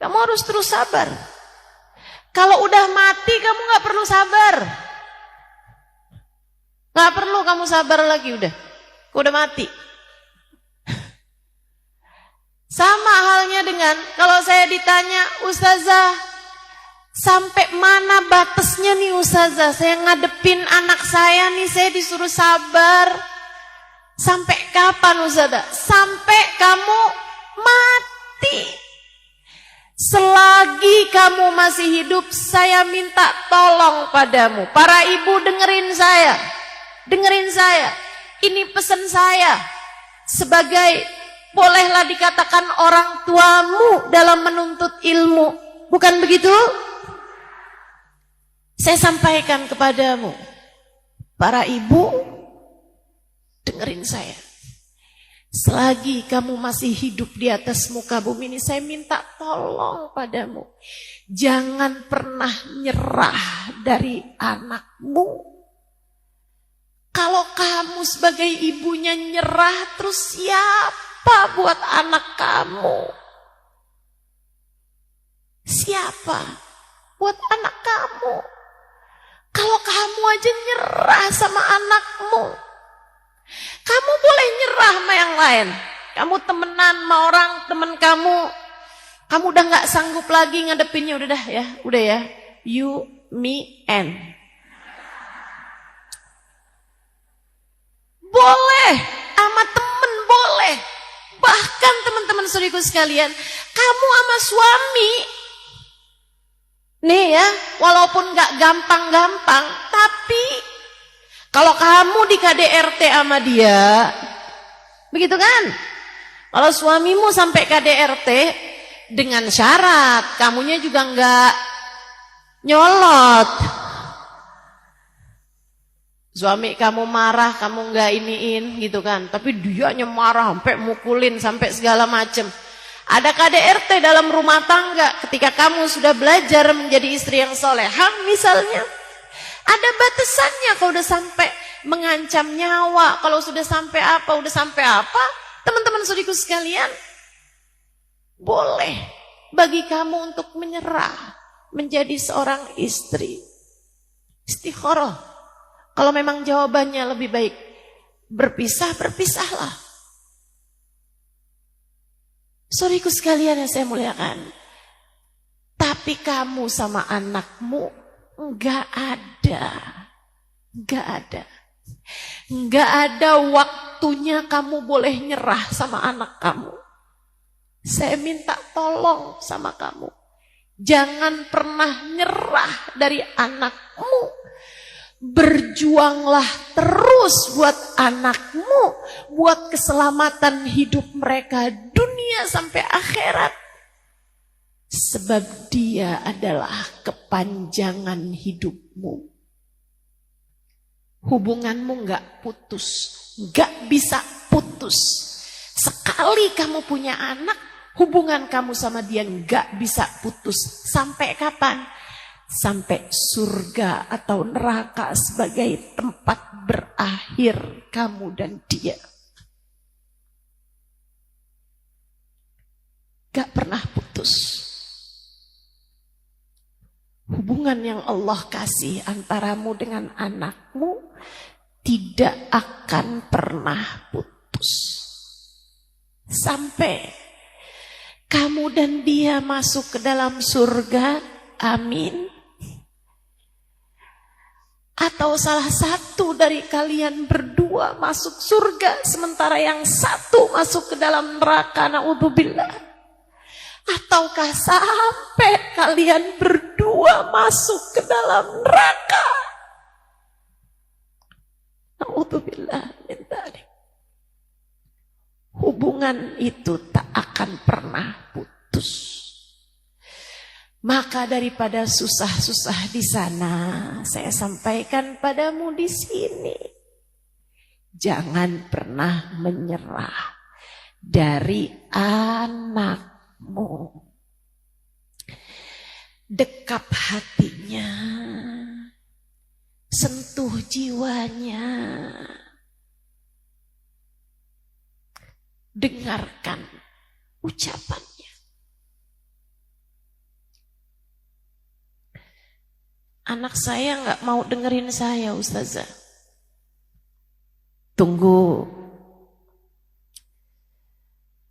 Kamu harus terus sabar. Kalau udah mati kamu gak perlu sabar. Gak perlu kamu sabar lagi udah. Udah mati. Sama halnya dengan kalau saya ditanya, Ustazah, sampai mana batasnya nih Ustazah? Saya ngadepin anak saya nih, saya disuruh sabar. Sampai kapan Ustazah? Sampai kamu mati. Selagi kamu masih hidup, saya minta tolong padamu. Para ibu dengerin saya. Dengerin saya. Ini pesan saya. Sebagai, bolehlah dikatakan orang tuamu dalam menuntut ilmu. Bukan begitu? Saya sampaikan kepadamu. Para ibu, dengerin saya. Selagi kamu masih hidup di atas muka bumi ini, saya minta tolong padamu. Jangan pernah nyerah dari anakmu. Kalau kamu sebagai ibunya nyerah, terus siapa buat anak kamu? Siapa buat anak kamu? Kalau kamu aja nyerah sama anakmu, kamu boleh nyerah sama yang lain. Kamu temenan sama orang, temen kamu udah gak sanggup lagi ngadepinnya, udah ya, you, me, and. Boleh, sama temen boleh. Bahkan teman-teman saudaraku sekalian, kamu sama suami, nih ya, walaupun gak gampang-gampang, tapi kalau kamu di KDRT sama dia, begitu kan? Kalau suamimu sampai KDRT dengan syarat, kamunya juga enggak nyolot. Suami kamu marah, kamu enggak iniin gitu kan. Tapi dianya marah, sampai mukulin, sampai segala macem. Ada KDRT dalam rumah tangga ketika kamu sudah belajar menjadi istri yang solehah misalnya. Ada batasannya kalau udah sampai mengancam nyawa, kalau sudah sampai apa, teman-teman saudaraku sekalian, boleh bagi kamu untuk menyerah menjadi seorang istri. Istikharah. Kalau memang jawabannya lebih baik berpisah, berpisahlah. Saudaraku sekalian yang saya muliakan, tapi kamu sama anakmu enggak ada waktunya kamu boleh nyerah sama anak kamu. Saya minta tolong sama kamu, jangan pernah nyerah dari anakmu. Berjuanglah terus buat anakmu, buat keselamatan hidup mereka dunia sampai akhirat. Sebab dia adalah kepanjangan hidupmu. Hubunganmu gak putus, gak bisa putus. Sekali kamu punya anak, hubungan kamu sama dia gak bisa putus. Sampai kapan? sampai surga atau neraka sebagai tempat berakhir kamu dan dia. Gak pernah putus. Hubungan yang Allah kasih antaramu dengan anakmu tidak akan pernah putus. Sampai kamu dan dia masuk ke dalam surga, amin. Atau salah satu dari kalian berdua masuk surga, sementara yang satu masuk ke dalam neraka, na'udzubillah. Ataukah sampai kalian berdua masuk ke dalam neraka. Na'udzubillah min dzalik. Hubungan itu tak akan pernah putus. Maka daripada susah-susah di sana, saya sampaikan padamu di sini. Jangan pernah menyerah dari anakmu. Dekap hatinya, sentuh jiwanya, dengarkan ucapannya. Anak saya nggak mau dengerin saya, Ustazah. Tunggu.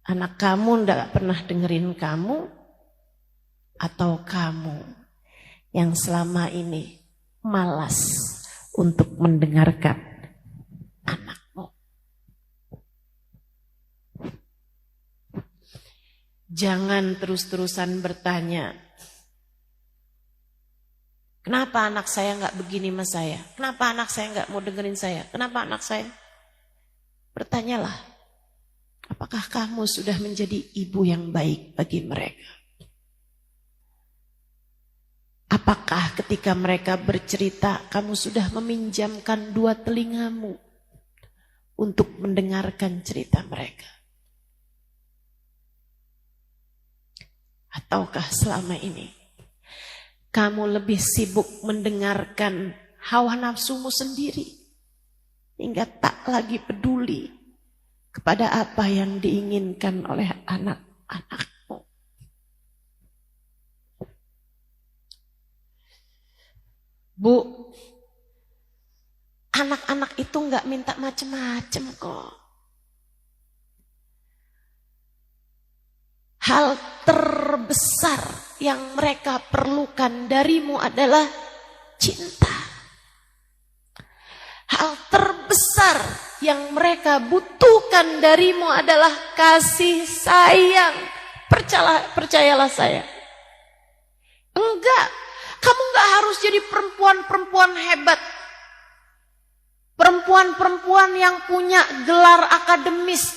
Anak kamu nggak pernah dengerin kamu, atau kamu yang selama ini malas untuk mendengarkan anakmu. Jangan terus-terusan bertanya, kenapa anak saya nggak begini sama saya? Kenapa anak saya nggak mau dengerin saya? Kenapa anak saya? Bertanyalah, apakah kamu sudah menjadi ibu yang baik bagi mereka? Apakah ketika mereka bercerita, kamu sudah meminjamkan dua telingamu untuk mendengarkan cerita mereka? Ataukah selama ini kamu lebih sibuk mendengarkan hawa nafsumu sendiri hingga tak lagi peduli kepada apa yang diinginkan oleh anak-anakmu? Bu, anak-anak itu nggak minta macem-macem kok. Hal terbesar yang mereka perlukan darimu adalah cinta. Hal terbesar yang mereka butuhkan darimu adalah kasih sayang. Percayalah saya. Enggak, kamu enggak harus jadi perempuan-perempuan hebat. Perempuan-perempuan yang punya gelar akademis.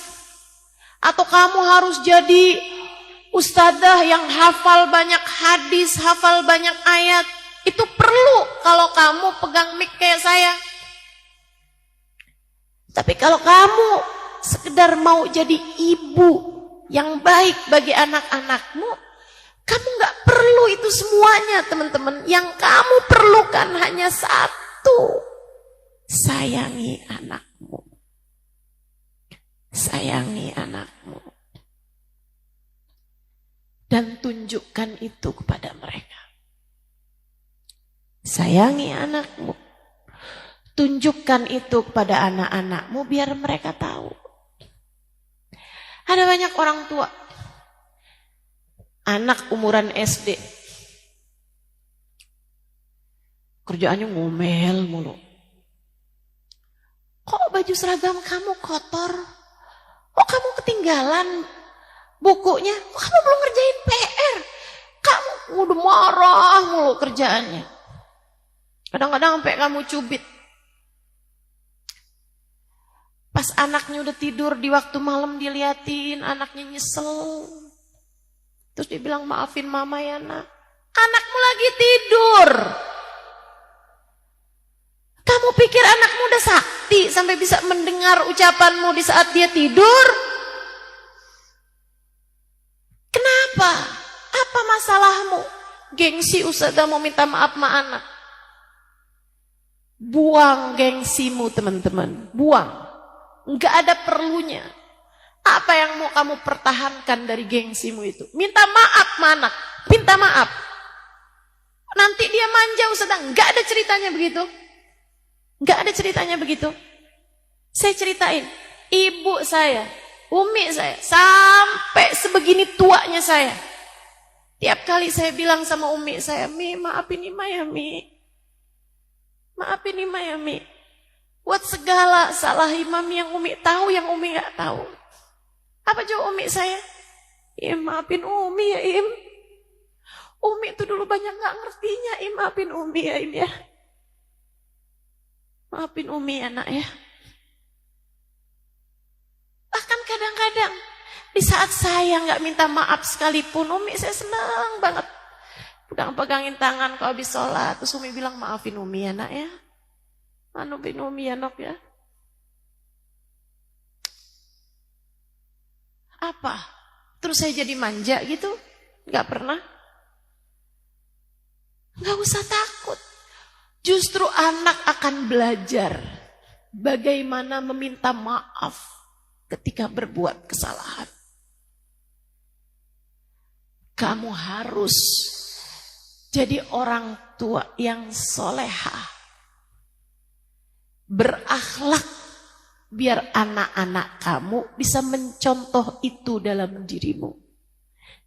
Atau kamu harus jadi ustadzah yang hafal banyak hadis, hafal banyak ayat. Itu perlu kalau kamu pegang mic kayak saya. Tapi kalau kamu sekedar mau jadi ibu yang baik bagi anak-anakmu, kamu gak perlu itu semuanya, teman-teman. Yang kamu perlukan hanya satu. Sayangi anakmu. Sayangi anakmu. Dan tunjukkan itu kepada mereka. Sayangi anakmu. Tunjukkan itu kepada anak-anakmu biar mereka tahu. Ada banyak orang tua. Anak umuran SD. Kerjaannya ngomel mulu. Kok baju seragam kamu kotor? Kok kamu ketinggalan bukunya? Kok kamu belum ngerjain PR? Kamu udah marah mulu kerjaannya. Kadang-kadang sampai kamu cubit. Pas anaknya udah tidur di waktu malam diliatin, anaknya nyesel. Terus dia bilang, maafin mama ya nak. Anakmu lagi tidur. Kamu pikir anakmu udah sakti sampai bisa mendengar ucapanmu di saat dia tidur? Kenapa? Apa masalahmu? Gengsi ustazah mau minta maaf sama anak. Buang gengsimu teman-teman, buang. Enggak ada perlunya. Apa yang mau kamu pertahankan dari gengsimu itu? Minta maaf sama anak, minta maaf. Nanti dia manja ustazah, enggak ada ceritanya begitu. Enggak ada ceritanya begitu. Saya ceritain, ibu saya, umi saya, sampai sebegini tuanya saya. Tiap kali saya bilang sama umi saya, Mi, maafin Ima ya Mi. Maafin Ima ya Mi. Buat segala salah imam yang umi tahu, yang umi gak tahu. Apa jawab umi saya? Im, maafin umi ya Im. Umi itu dulu banyak gak ngertinya Im, maafin umi ya Im ya. Maafin umi ya nak ya. Bahkan kadang-kadang di saat saya gak minta maaf sekalipun, umi saya senang banget. Pegangin tangan kalau habis sholat. Terus umi bilang, maafin umi ya nak ya. Maafin umi ya nok ya. Apa? Terus saya jadi manja gitu? Gak pernah. Gak usah takut. Justru anak akan belajar bagaimana meminta maaf ketika berbuat kesalahan. Kamu harus jadi orang tua yang solehah, berakhlak, biar anak-anak kamu bisa mencontoh itu dalam dirimu.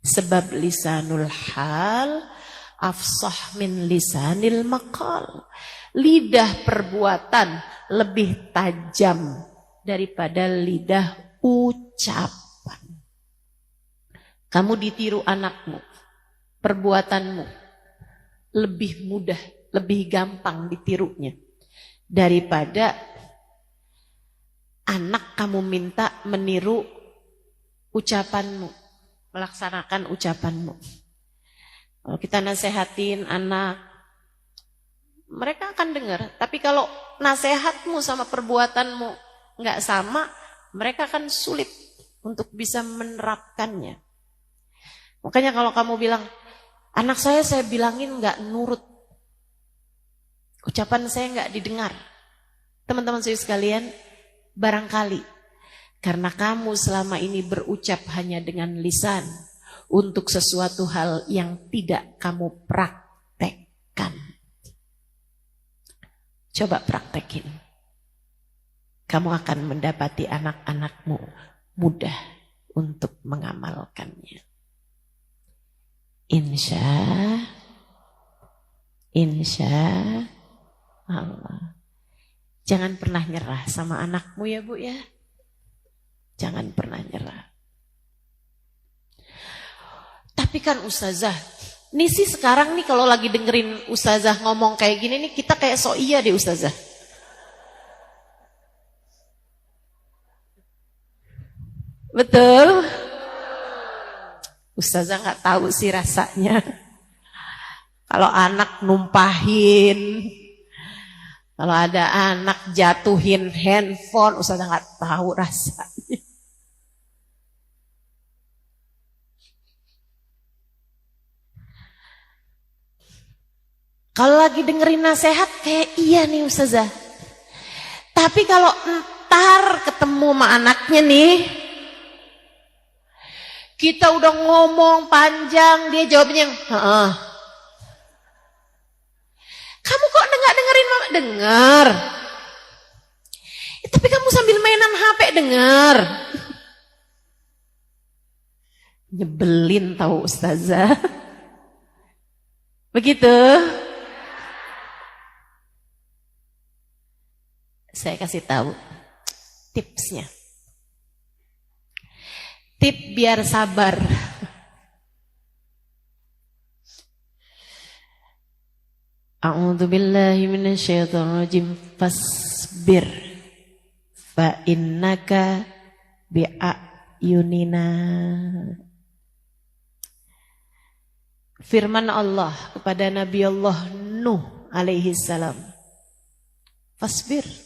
Sebab lisanul hal afsah min lisanil maqal. Lidah perbuatan lebih tajam daripada lidah ucapan. Kamu ditiru anakmu, perbuatanmu lebih mudah, lebih gampang ditirunya daripada anak kamu minta meniru ucapanmu, melaksanakan ucapanmu. Kalau kita nasehatin anak, mereka akan dengar. Tapi kalau nasehatmu sama perbuatanmu nggak sama, mereka akan sulit untuk bisa menerapkannya. Makanya kalau kamu bilang, anak saya bilangin nggak nurut, ucapan saya nggak didengar. Teman-teman saya sekalian, barangkali karena kamu selama ini berucap hanya dengan lisan untuk sesuatu hal yang tidak kamu praktekkan. Coba praktekin. Kamu akan mendapati anak-anakmu mudah untuk mengamalkannya. Insya Allah. Jangan pernah nyerah sama anakmu ya Bu ya. Jangan pernah nyerah. Tapi kan ustazah, nih sih sekarang nih kalau lagi dengerin ustazah ngomong kayak gini nih, kita kayak so iya deh ustazah. Betul? Ustazah gak tahu sih rasanya. Kalau anak numpahin, kalau ada anak jatuhin handphone, ustazah gak tahu rasanya. Kalau lagi dengerin nasihat kayak iya nih ustazah. Tapi kalau entar ketemu sama anaknya nih, kita udah ngomong panjang, dia jawabnya heeh. Kamu kok nggak dengerin mama? Dengar. Tapi kamu sambil mainan HP dengar. Nyebelin tahu ustazah. Begitu. Saya kasih tahu tipsnya. Tip biar sabar. A'udzubillahi minasyaitonirrajim. Fasbir fa innaka bi'ayunina. Firman Allah kepada Nabi Allah Nuh alaihi salam. Fasbir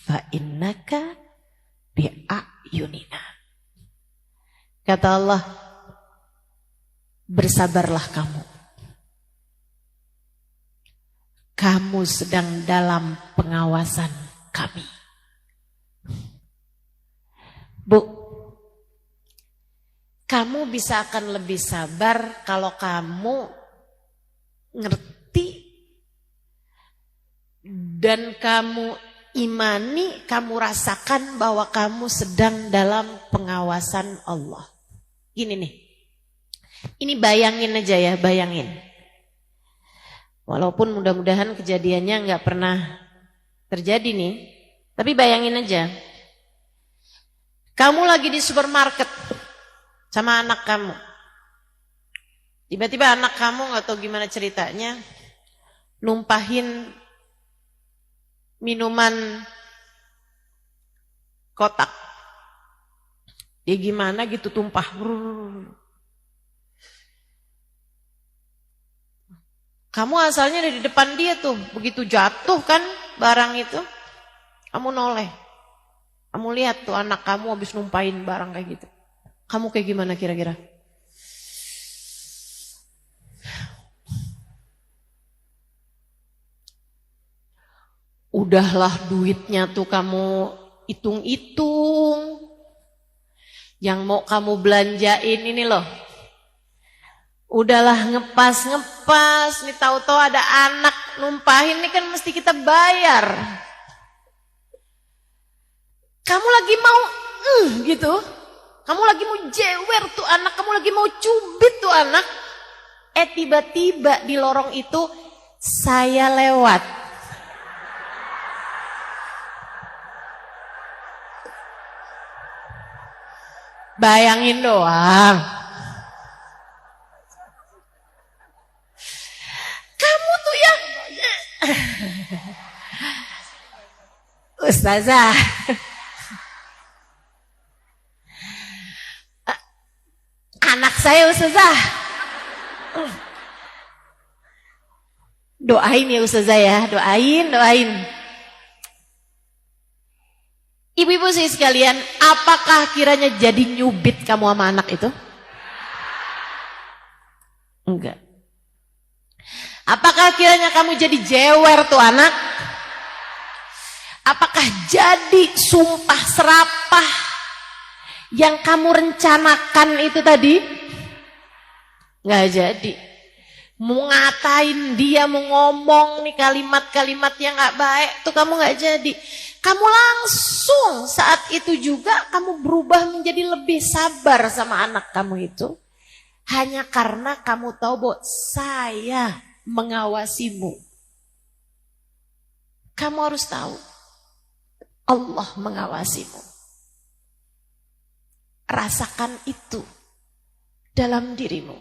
fa innaka bi'ayunina. Kata Allah, bersabarlah kamu. kamu sedang dalam pengawasan kami. Bu, kamu bisa akan lebih sabar kalau kamu ngerti dan kamu imani, kamu rasakan bahwa kamu sedang dalam pengawasan Allah. Gini nih, ini bayangin aja ya, bayangin. Walaupun mudah-mudahan kejadiannya nggak pernah terjadi nih, tapi bayangin aja. Kamu lagi di supermarket sama anak kamu. Tiba-tiba anak kamu nggak tahu gimana ceritanya, numpahin minuman kotak. Ya gimana gitu tumpah. Kamu asalnya dari depan dia tuh, begitu jatuh kan barang itu, kamu noleh. Kamu lihat tuh anak kamu habis numpahin barang kayak gitu. Kamu kayak gimana kira-kira? Udahlah duitnya tuh kamu hitung-hitung. Yang mau kamu belanjain ini loh. Udahlah ngepas-ngepas. Nih tahu-tahu ada anak numpahin, ini kan mesti kita bayar. Kamu lagi mau gitu. Kamu lagi mau jewer tuh anak, kamu lagi mau cubit tuh anak. Tiba-tiba di lorong itu saya lewat. Bayangin doang. Kamu tuh yang Ustazah. Anak saya Ustazah. Doain ya Ustazah ya, doain. Ibu-ibu sih sekalian, apakah kiranya jadi nyubit kamu sama anak itu? Enggak. Apakah kiranya kamu jadi jewer tuh anak? Apakah jadi sumpah serapah yang kamu rencanakan itu tadi? Nggak jadi. Mau ngatain dia, mau ngomong nih kalimat-kalimat yang nggak baik, tuh kamu nggak jadi. Kamu langsung saat itu juga kamu berubah menjadi lebih sabar sama anak kamu itu. Hanya karena kamu tahu bahwa saya mengawasimu. Kamu harus tahu Allah mengawasimu. Rasakan itu dalam dirimu.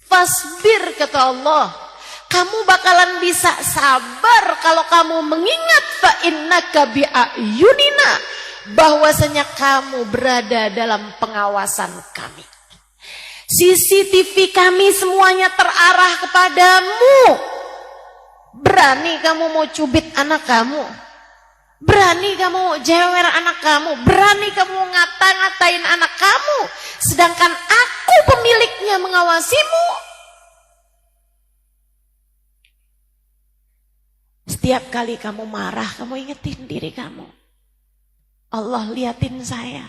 Fasbir kata Allah. Kamu bakalan bisa sabar kalau kamu mengingat fa innaka bi'ayunina, bahwasanya kamu berada dalam pengawasan kami. CCTV kami semuanya terarah kepadamu. Berani kamu mau cubit anak kamu? Berani kamu jewer anak kamu? Berani kamu ngata-ngatain anak kamu? Sedangkan aku pemiliknya mengawasimu. Setiap kali kamu marah, kamu ingetin diri kamu. Allah liatin saya.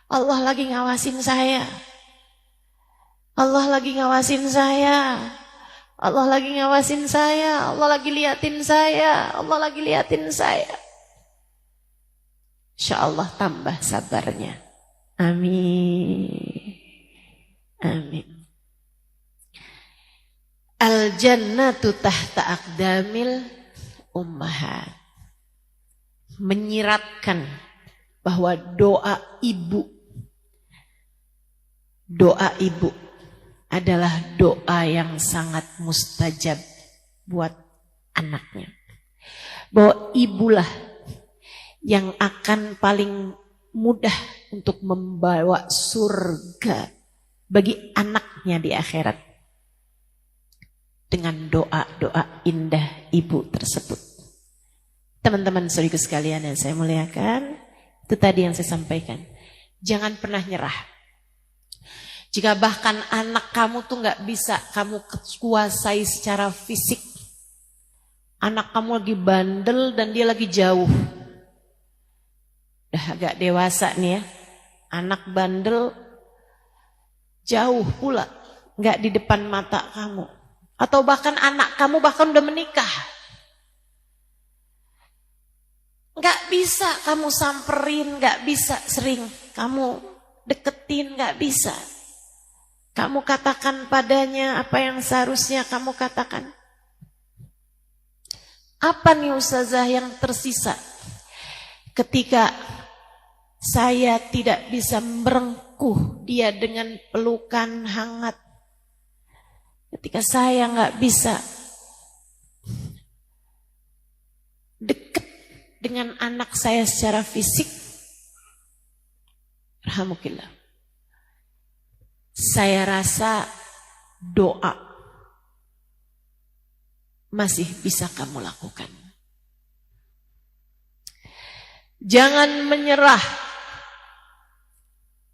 Allah lagi ngawasin saya. Allah lagi ngawasin saya. Allah lagi ngawasin saya. Allah lagi liatin saya. Allah lagi liatin saya. Insya Allah tambah sabarnya. Amin. Amin. Al-jannatu tahta aqdamil ummahat. Menyiratkan bahwa doa ibu adalah doa yang sangat mustajab buat anaknya. Bahwa ibulah yang akan paling mudah untuk membawa surga bagi anaknya di akhirat. Dengan doa-doa indah ibu tersebut. Teman-teman saudaraku sekalian yang saya muliakan, itu tadi yang saya sampaikan. Jangan pernah nyerah. Jika bahkan anak kamu tuh gak bisa kamu kuasai secara fisik, Anak kamu lagi bandel dan dia lagi jauh. Udah agak dewasa nih ya. Anak bandel jauh pula, nggak di depan mata kamu. Atau bahkan anak kamu bahkan udah menikah. Nggak bisa kamu samperin, nggak bisa sering kamu deketin, nggak bisa. Kamu katakan padanya apa yang seharusnya kamu katakan. Apa nih Ustazah yang tersisa ketika saya tidak bisa merengkuh dia dengan pelukan hangat? Ketika saya nggak bisa dekat dengan anak saya secara fisik, alhamdulillah, saya rasa doa masih bisa kamu lakukan. Jangan menyerah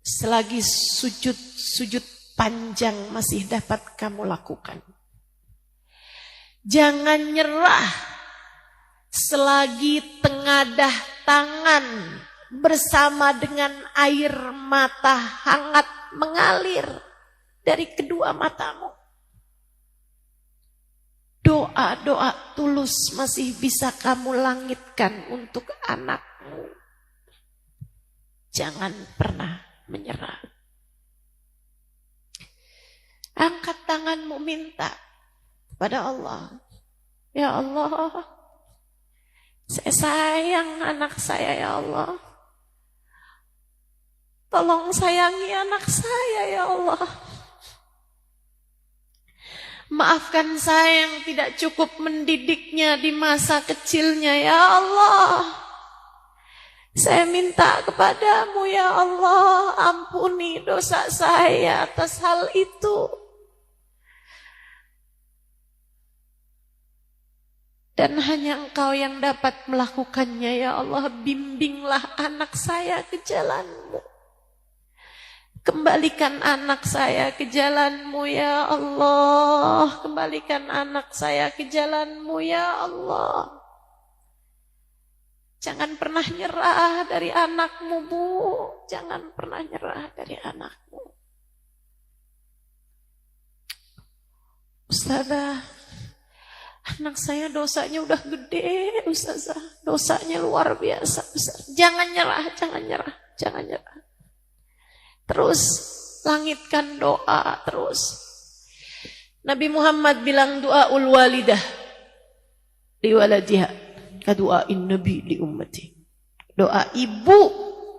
selagi sujud panjang masih dapat kamu lakukan. Jangan nyerah selagi tengadah tangan bersama dengan air mata hangat mengalir dari kedua matamu. Doa-doa tulus masih bisa kamu langitkan untuk anakmu. Jangan pernah menyerah. Angkat tanganmu minta kepada Allah. Ya Allah, saya sayang anak saya ya Allah. Tolong sayangi anak saya ya Allah. Maafkan saya yang tidak cukup mendidiknya di masa kecilnya ya Allah. Saya minta kepadamu ya Allah, ampuni dosa saya atas hal itu. Dan hanya Engkau yang dapat melakukannya ya Allah. Bimbinglah anak saya ke jalan-Mu. Kembalikan anak saya ke jalan-Mu ya Allah. Kembalikan anak saya ke jalan-Mu ya Allah. Jangan pernah nyerah dari anakmu, Bu. Jangan pernah nyerah dari anakmu. Ustazah, anak saya dosanya udah gede, Ustazah. Dosanya luar biasa, Ustazah. Jangan nyerah, jangan nyerah, jangan nyerah. Terus langitkan doa terus. Nabi Muhammad bilang doaul walidah li waladiha kadu'ain nabi li ummati. Doa ibu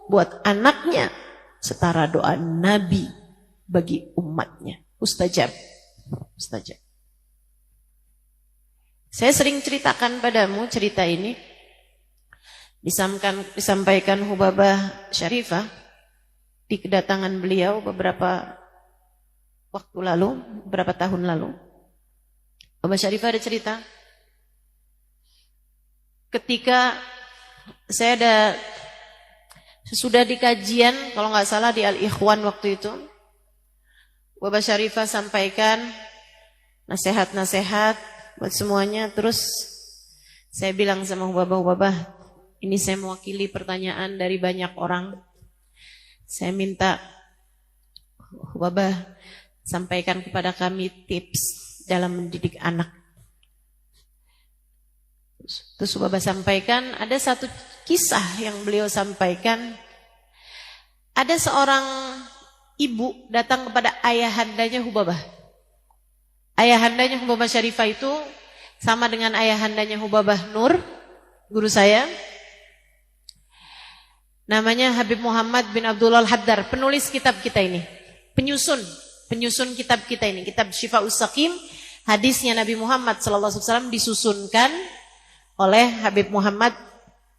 buat anaknya setara doa nabi bagi umatnya. Mustajab. Mustajab. Saya sering ceritakan padamu cerita ini. Disampaikan Hubabah Syarifah di kedatangan beliau beberapa waktu lalu, beberapa tahun lalu. Hubabah Syarifah ada cerita. Ketika saya ada sesudah di kajian, kalau nggak salah di Al-Ikhwan waktu itu, Hubabah Syarifah sampaikan nasihat-nasihat buat semuanya. Terus saya bilang sama Hubabah, ini saya mewakili pertanyaan dari banyak orang. Saya minta Hubabah sampaikan kepada kami tips dalam mendidik anak. Terus Hubabah sampaikan, ada satu kisah yang beliau sampaikan. Ada seorang ibu datang kepada ayahandanya Hubabah. Ayahandanya Hubabah Syarifah itu sama dengan ayahandanya Hubabah Nur, guru saya. Namanya Habib Muhammad bin Abdullah Al-Haddar, penulis kitab kita ini. Penyusun kitab kita ini, kitab Syifa'us Saqim. Hadisnya Nabi Muhammad SAW disusunkan oleh Habib Muhammad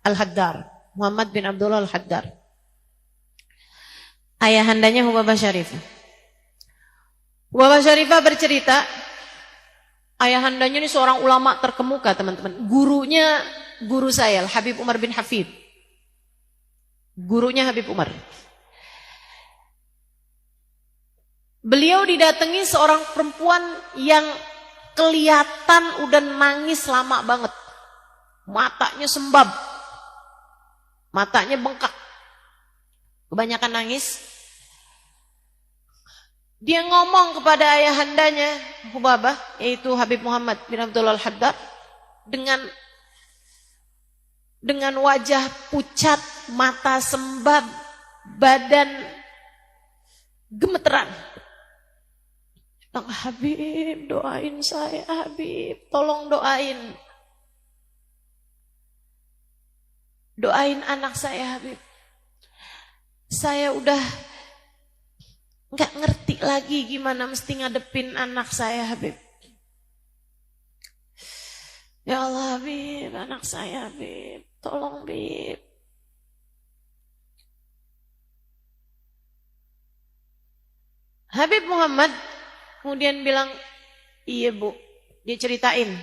Al-Haddar, Muhammad bin Abdullah Al-Haddar. Ayahandanya Hubabah Syarifah. Hubabah Syarifah bercerita, ayahandanya ini seorang ulama terkemuka, teman-teman. Gurunya guru saya, Habib Umar bin Hafid. Gurunya Habib Umar. Beliau didatangi seorang perempuan yang kelihatan udah nangis lama banget. Matanya sembab. Matanya bengkak. Kebanyakan nangis. Dia ngomong kepada ayahandanya, Hubabah, yaitu Habib Muhammad bin Abdul Al-Haddad, dengan wajah pucat, mata sembab, badan gemeteran. Habib, doain saya, Habib, tolong doain. Doain anak saya, Habib. Saya udah nggak ngerti lagi gimana mesti ngadepin anak saya, Habib. Ya Allah, Habib, anak saya, Habib. Tolong, Habib. Habib Muhammad kemudian bilang, iya Bu. Dia ceritain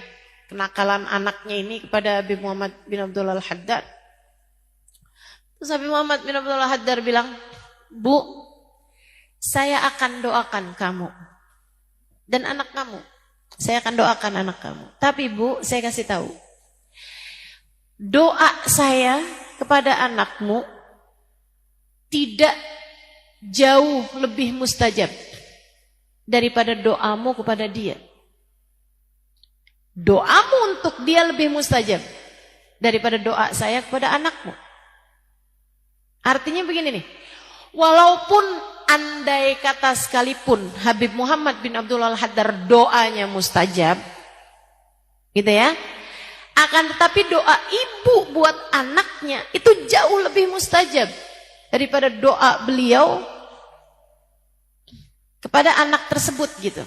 kenakalan anaknya ini kepada Habib Muhammad bin Abdul Al-Haddad. Terus Habib Muhammad bin Abdul Al-Haddad bilang, Bu, saya akan doakan kamu dan anak kamu. Saya akan doakan anak kamu. Tapi Bu, saya kasih tahu. Doa saya kepada anakmu tidak jauh lebih mustajab daripada doamu kepada dia. Doamu untuk dia lebih mustajab daripada doa saya kepada anakmu. Artinya begini nih. Walaupun andai kata sekalipun Habib Muhammad bin Abdul Al-Haddad doanya mustajab, gitu ya, akan tetapi doa ibu buat anaknya itu jauh lebih mustajab daripada doa beliau kepada anak tersebut, gitu.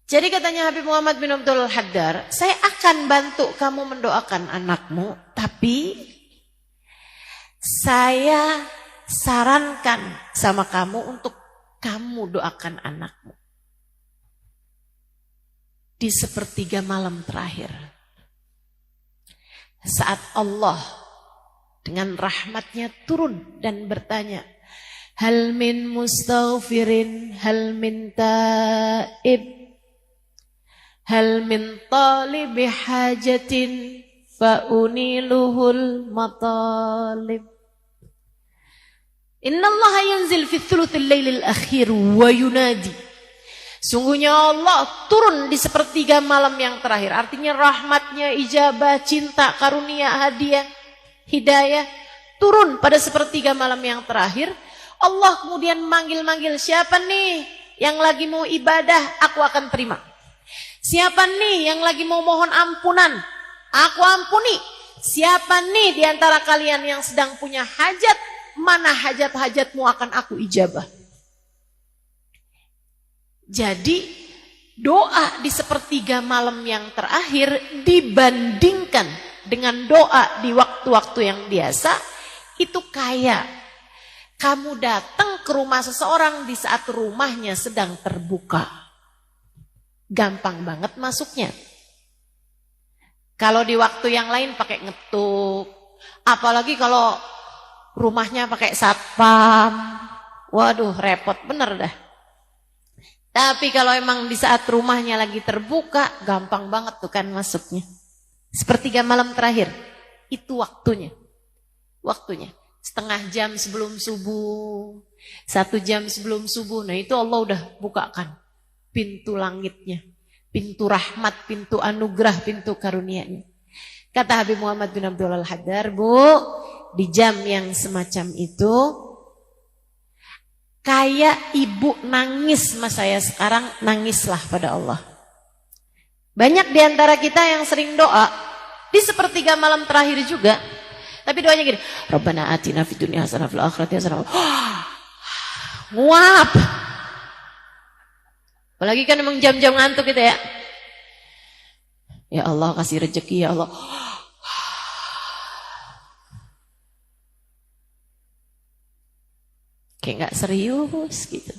Jadi katanya Habib Muhammad bin Abdul Al-Haddad, saya akan bantu kamu mendoakan anakmu, tapi saya sarankan sama kamu untuk kamu doakan anakmu di sepertiga malam terakhir, saat Allah dengan rahmatnya turun dan bertanya, hal min mustaghfirin, hal min taib, hal min talibi hajatin fa'uniluhul matalib. Innallaha yanzil fi thuluthil lailil akhir wa yunadi. Sungguhnya Allah turun di sepertiga malam yang terakhir. Artinya rahmatnya, ijabah, cinta, karunia, hadiah, hidayah turun pada sepertiga malam yang terakhir. Allah kemudian manggil-manggil, siapa nih yang lagi mau ibadah, aku akan terima. Siapa nih yang lagi mau mohon ampunan, aku ampuni. Siapa nih di antara kalian yang sedang punya hajat, mana hajat-hajatmu akan aku ijabah. Jadi doa di sepertiga malam yang terakhir dibandingkan dengan doa di waktu-waktu yang biasa, itu kayak kamu datang ke rumah seseorang di saat rumahnya sedang terbuka. Gampang banget masuknya. Kalau di waktu yang lain pakai ngetuk, apalagi kalau rumahnya pakai satpam, waduh repot bener dah. Tapi kalau emang di saat rumahnya lagi terbuka, gampang banget tuh kan masuknya. Sepertiga malam terakhir, itu waktunya. Waktunya, setengah jam sebelum subuh, 1 jam sebelum subuh, nah itu Allah udah bukakan pintu langitnya, pintu rahmat, pintu anugerah, pintu karunia-Nya. Kata Habib Muhammad bin Abdul Al-Haddad, Bu, di jam yang semacam itu, kayak ibu nangis sama saya sekarang, nangislah pada Allah. Banyak di antara kita yang sering doa di sepertiga malam terakhir juga, tapi doanya gini, Rabbana atina fid dunya hasanah fil akhirati hasanah. Nguap. Apalagi kan emang jam-jam ngantuk gitu ya. Ya Allah kasih rezeki ya Allah. Kayak gak serius gitu.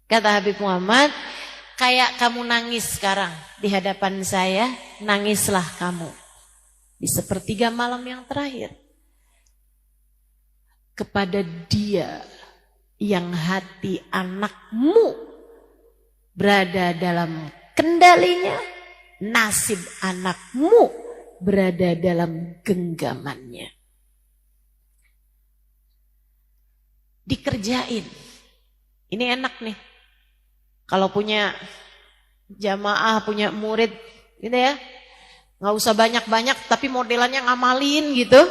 Kata Habib Muhammad, kayak kamu nangis sekarang di hadapan saya, nangislah kamu di sepertiga malam yang terakhir kepada dia yang hati anakmu berada dalam kendalinya, nasib anakmu berada dalam genggamannya. Dikerjain. Ini enak nih. Kalau punya jamaah, punya murid gitu ya. Nggak usah banyak-banyak tapi modelannya ngamalin gitu.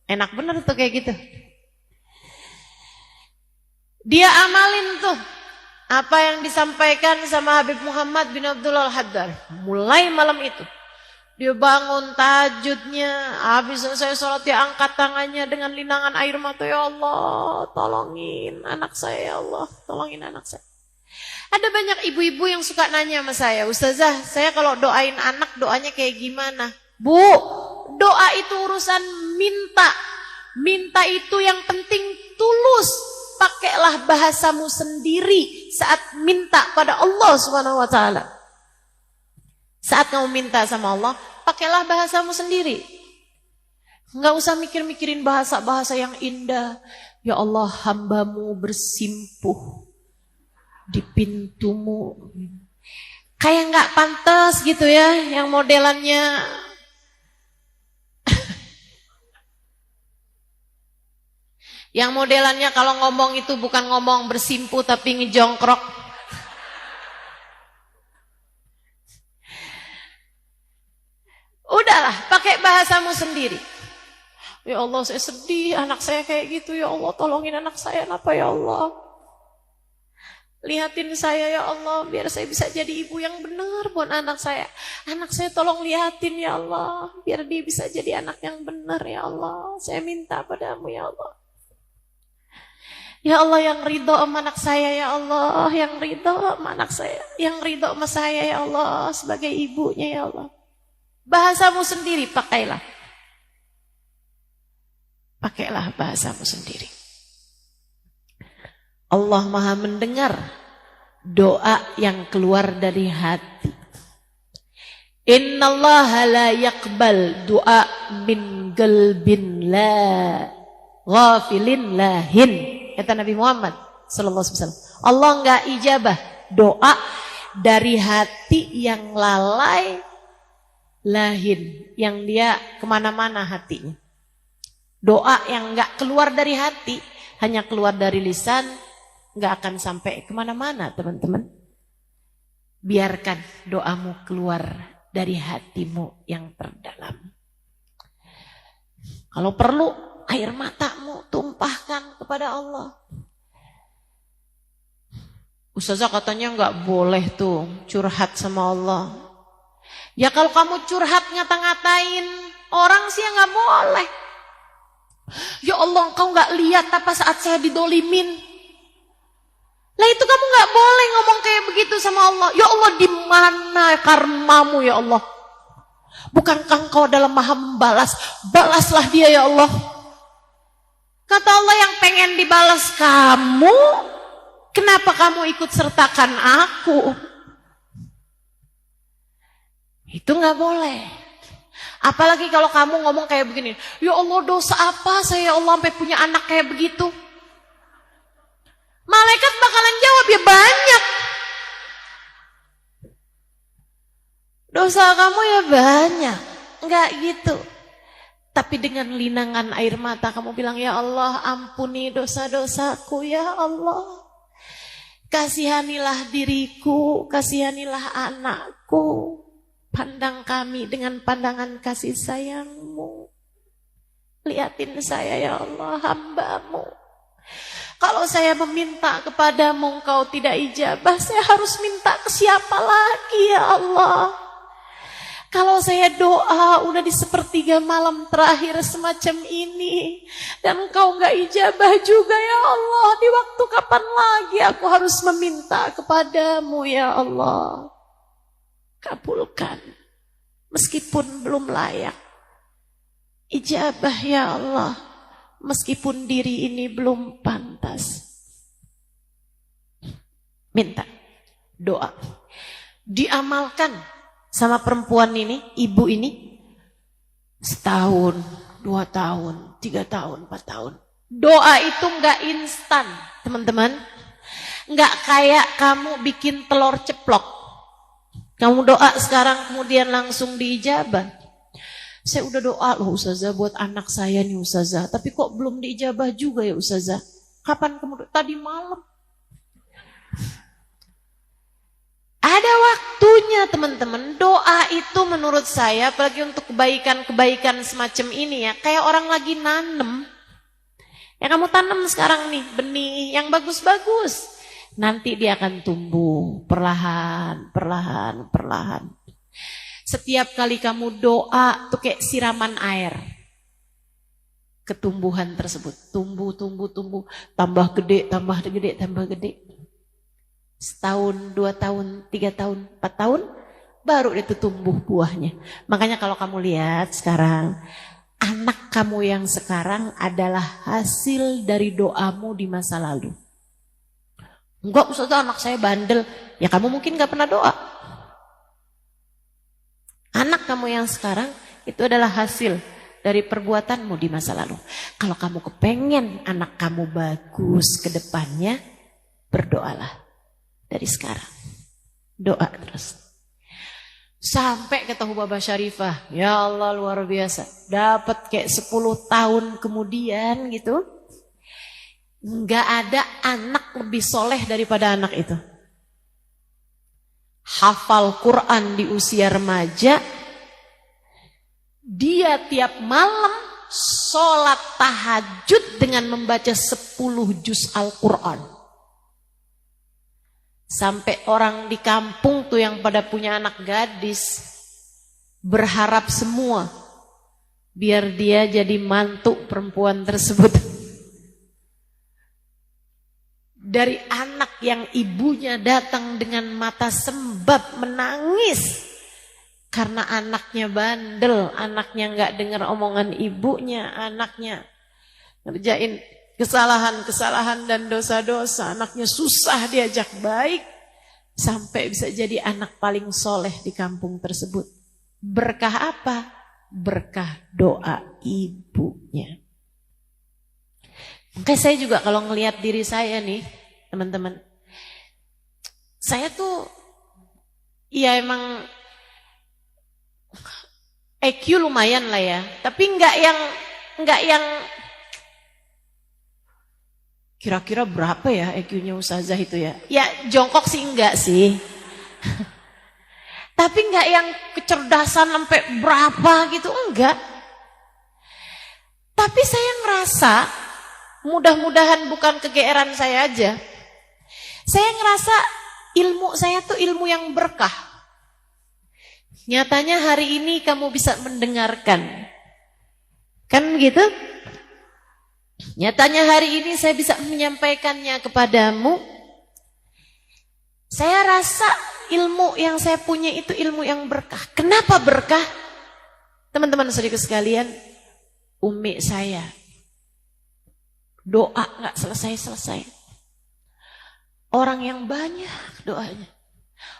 Enak bener tuh kayak gitu. Dia amalin tuh apa yang disampaikan sama Habib Muhammad bin Abdullah Al-Haddad. Mulai malam itu dia bangun tahajudnya, habis selesai sholat dia angkat tangannya dengan linangan air mata, ya Allah tolongin anak saya, ya Allah tolongin anak saya. Ada banyak ibu-ibu yang suka nanya sama saya, Ustazah, saya kalau doain anak doanya kayak gimana? Bu, doa itu urusan minta. Minta itu yang penting tulus. Pakailah bahasamu sendiri saat minta pada Allah Subhanahu wa taala. Saat kamu minta sama Allah, pakailah bahasamu sendiri. Enggak usah mikir-mikirin bahasa-bahasa yang indah. Ya Allah, hambamu bersimpuh di pintumu. Kayak nggak pantas gitu ya, yang modelannya yang modelannya kalau ngomong itu bukan ngomong bersimpuh tapi ngejongkrok. Udahlah, pakai bahasamu sendiri. Ya Allah, saya sedih, anak saya kayak gitu. Ya Allah, tolongin anak saya, kenapa ya Allah? Lihatin saya ya Allah, biar saya bisa jadi ibu yang benar buat anak saya. Anak saya tolong lihatin ya Allah, biar dia bisa jadi anak yang benar ya Allah. Saya minta padamu ya Allah. Ya Allah, yang ridho sama anak saya ya Allah, yang ridho sama anak saya, yang ridho sama saya ya Allah sebagai ibunya ya Allah. Bahasamu sendiri pakailah. Pakailah bahasamu sendiri. Allah Maha mendengar doa yang keluar dari hati. Innallaha la yaqbal doa min qalbin la ghafilin lahin. Kata Nabi Muhammad sallallahu alaihi wasallam. Allah enggak ijabah doa dari hati yang lalai, lahin, yang dia kemana-mana hatinya. Doa yang enggak keluar dari hati, hanya keluar dari lisan, enggak akan sampai kemana-mana teman-teman. Biarkan doamu keluar dari hatimu yang terdalam. Kalau perlu, air matamu tumpahkan kepada Allah. Ustazah katanya enggak boleh tuh curhat sama Allah. Ya kalau kamu curhat ngata-ngatain orang sih ya enggak boleh. Ya Allah, engkau enggak lihat apa saat saya didolimin. Lah itu kamu enggak boleh ngomong kayak begitu sama Allah. Ya Allah, di mana karmamu ya Allah? Bukankah engkau adalah Maha membalas? Balaslah dia ya Allah. Kata Allah, yang pengen dibalas kamu, kenapa kamu ikut sertakan aku? Itu enggak boleh. Apalagi kalau kamu ngomong kayak begini, ya Allah, dosa apa saya ya Allah sampai punya anak kayak begitu? Malaikat bakalan jawab, ya banyak. Dosa kamu ya banyak. Enggak gitu. Tapi dengan linangan air mata kamu bilang, ya Allah, ampuni dosa-dosaku ya Allah. Kasihanilah diriku, kasihanilah anakku. Pandang kami dengan pandangan kasih sayangmu. Lihatin saya ya Allah, hambamu. Kalau saya meminta kepadamu engkau tidak ijabah, saya harus minta ke siapa lagi ya Allah? Kalau saya doa udah di sepertiga malam terakhir semacam ini, dan engkau enggak ijabah juga ya Allah, di waktu kapan lagi aku harus meminta kepadamu ya Allah? Kabulkan, meskipun belum layak. Ijabah ya Allah, meskipun diri ini belum pantas. Minta doa, diamalkan sama perempuan ini, ibu ini, 1 tahun, 2 tahun, 3 tahun, 4 tahun. Doa itu enggak instan, teman-teman. Enggak kayak kamu bikin telur ceplok. Kamu doa sekarang kemudian langsung diijabah. Saya udah doa loh Ustazah buat anak saya nih Ustazah, tapi kok belum diijabah juga ya Ustazah. Kapan kamu doa? Tadi malam. Ada waktunya teman-teman. Doa itu menurut saya, apalagi untuk kebaikan-kebaikan semacam ini ya, kayak orang lagi nanem. Ya kamu tanam sekarang nih benih yang bagus-bagus. Nanti dia akan tumbuh perlahan, perlahan, perlahan. Setiap kali kamu doa tuh kayak siraman air ke tumbuhan tersebut. Tumbuh, tumbuh, tumbuh. Tambah gede, tambah gede, tambah gede. Setahun, 2 tahun, 3 tahun, 4 tahun, baru itu tumbuh buahnya. Makanya kalau kamu lihat sekarang, anak kamu yang sekarang adalah hasil dari doamu di masa lalu. Enggak Ustazah, anak saya bandel. Ya kamu mungkin gak pernah doa. Anak kamu yang sekarang itu adalah hasil dari perbuatanmu di masa lalu. Kalau kamu kepengen anak kamu bagus ke depannya, berdoalah dari sekarang. Doa terus. Sampai ketemu Baba Syarifah. Ya Allah luar biasa. Dapat kayak 10 tahun kemudian gitu. Nggak ada anak lebih soleh daripada anak itu. Hafal Quran di usia remaja. Dia tiap malam sholat tahajud dengan membaca 10 juz Al-Quran. Sampai orang di kampung tuh yang pada punya anak gadis berharap semua biar dia jadi mantu perempuan tersebut. Dari anak yang ibunya datang dengan mata sembab menangis karena anaknya bandel, anaknya nggak dengar omongan ibunya, anaknya ngerjain kesalahan-kesalahan dan dosa-dosa, anaknya susah diajak baik, sampai bisa jadi anak paling soleh di kampung tersebut. Berkah apa? Berkah doa ibunya. Makanya saya juga kalau ngelihat diri saya nih, teman-teman, saya tuh ya emang EQ lumayan lah ya, tapi nggak yang kira-kira berapa ya EQ-nya Ustazah itu ya? Ya jongkok sih enggak sih. Tapi enggak yang kecerdasan sampai berapa gitu, enggak. Tapi saya ngerasa, mudah-mudahan bukan kegeeran saya aja. Saya ngerasa ilmu saya tuh ilmu yang berkah. Nyatanya hari ini kamu bisa mendengarkan. Kan gitu? Nyatanya hari ini saya bisa menyampaikannya kepadamu. Saya rasa ilmu yang saya punya itu ilmu yang berkah. Kenapa berkah? Teman-teman saudara sekalian, umi saya doa gak selesai-selesai. Orang yang banyak doanya.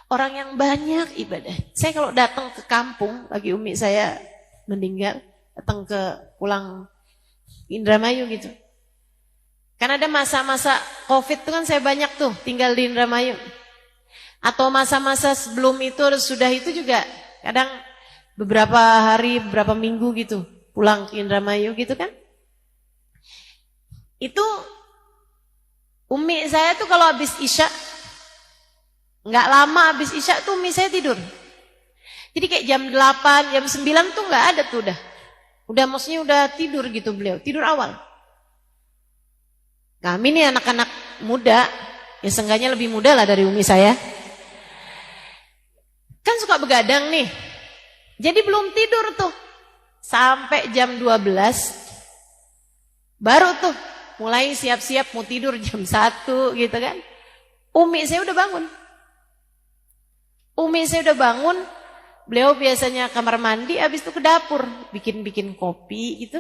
Orang yang banyak ibadah. Saya kalau datang ke kampung, lagi umi saya meninggal, datang ke pulang Indramayu gitu. Kan ada masa-masa Covid itu kan saya banyak tuh tinggal di Indramayu. Atau masa-masa sebelum itu sudah itu juga kadang beberapa hari, beberapa minggu gitu pulang ke Indramayu gitu kan. Itu umi saya tuh kalau habis Isya, nggak lama habis Isya tuh umi saya tidur. Jadi kayak jam 8, jam 9 tuh nggak ada tuh udah. Udah maksudnya udah tidur gitu beliau, tidur awal. Kami nih anak-anak muda, ya seenggaknya lebih muda lah dari umi saya. Kan suka begadang nih. Jadi belum tidur tuh. Sampai jam 12. Baru tuh mulai siap-siap mau tidur jam 1 gitu kan. Umi saya udah bangun. Umi saya udah bangun. Beliau biasanya kamar mandi, habis itu ke dapur. Bikin-bikin kopi gitu.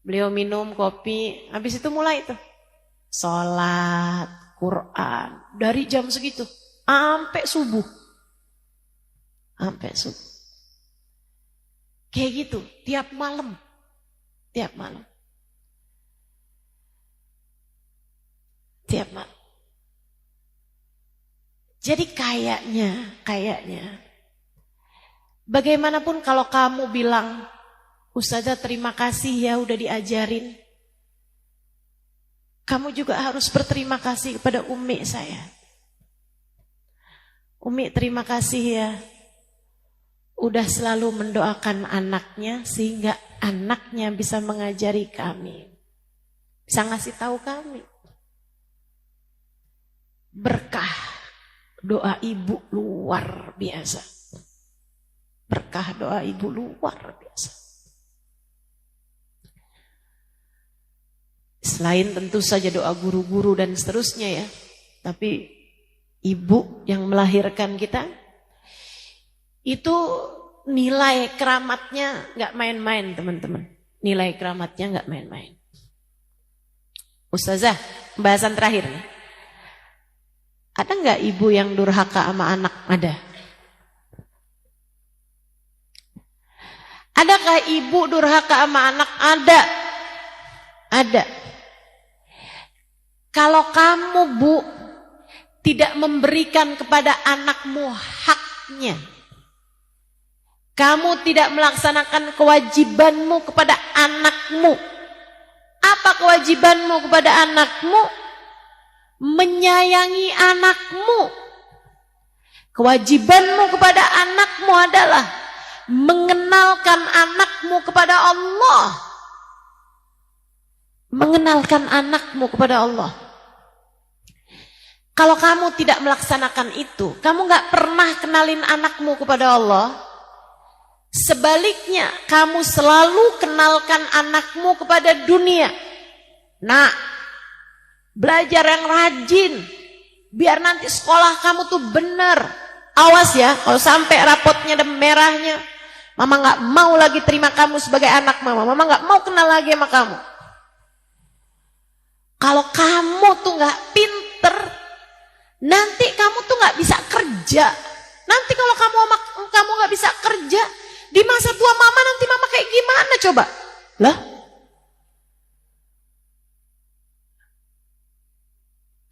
Beliau minum kopi, habis itu mulai tuh. Sholat, Quran. Dari jam segitu. Sampai subuh. Sampai subuh. Kayak gitu, tiap malam. Tiap malam. Tiap malam. Jadi kayaknya. Bagaimanapun kalau kamu bilang, Ustazah terima kasih ya udah diajarin. Kamu juga harus berterima kasih kepada Umi saya. Umi terima kasih ya. Udah selalu mendoakan anaknya sehingga anaknya bisa mengajari kami. Bisa ngasih tahu kami. Berkah doa ibu luar biasa. Berkah doa ibu luar biasa. Selain tentu saja doa guru-guru dan seterusnya ya. Tapi ibu yang melahirkan kita, itu nilai keramatnya gak main-main teman-teman. Nilai keramatnya gak main-main. Ustazah, pembahasan terakhir nih. Ada gak ibu yang durhaka sama anak? Ada. Adakah ibu durhaka sama anak? Ada. Ada. Kalau kamu bu tidak memberikan kepada anakmu haknya, kamu tidak melaksanakan kewajibanmu kepada anakmu. Apa kewajibanmu kepada anakmu? Menyayangi anakmu. Kewajibanmu kepada anakmu adalah mengenalkan anakmu kepada Allah. Mengenalkan anakmu kepada Allah. Kalau kamu tidak melaksanakan itu, kamu gak pernah kenalin anakmu kepada Allah. Sebaliknya, kamu selalu kenalkan anakmu kepada dunia. Nah, belajar yang rajin, biar nanti sekolah kamu tuh benar. Awas ya, kalau sampai rapotnya ada merahnya, mama gak mau lagi terima kamu sebagai anak mama. Mama gak mau kenal lagi sama kamu. Kalau kamu tuh gak pinter, nanti kamu tuh gak bisa kerja. Nanti kalau kamu gak bisa kerja, di masa tua mama nanti mama kayak gimana coba? Lah?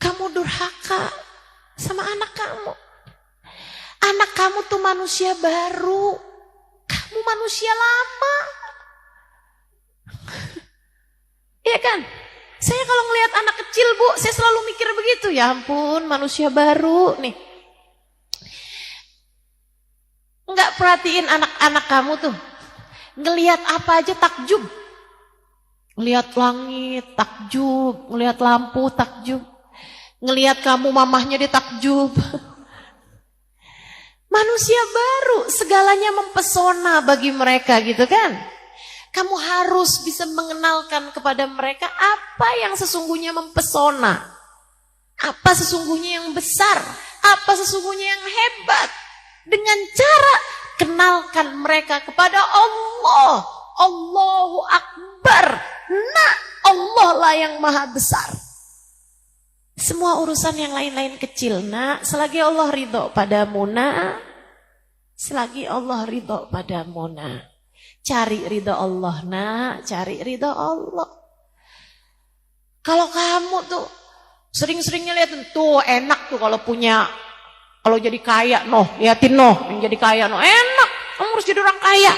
Kamu durhaka sama anak kamu. Anak kamu tuh manusia baru. Kamu manusia lama. Iya kan? Saya kalau ngelihat anak kecil bu, saya selalu mikir begitu. Ya ampun, manusia baru nih. Enggak perhatiin anak-anak kamu tuh. Ngelihat apa aja takjub. Ngelihat langit, takjub. Ngelihat lampu, takjub. Ngelihat kamu mamahnya dia takjub. Manusia baru, segalanya mempesona bagi mereka gitu kan. Kamu harus bisa mengenalkan kepada mereka apa yang sesungguhnya mempesona. Apa sesungguhnya yang besar. Apa sesungguhnya yang hebat. Dengan cara kenalkan mereka kepada Allah. Allahu Akbar. Nah, Allah lah yang maha besar. Semua urusan yang lain-lain kecil, nak. Selagi Allah ridho padamu, nak. Selagi Allah ridho padamu, nak. Cari ridho Allah, nak. Cari ridho Allah. Kalau kamu tuh sering-seringnya lihat tuh enak tuh kalau punya, kalau jadi kaya, noh, liatin noh, yang jadi kaya, noh, enak. Kamu harus jadi orang kaya.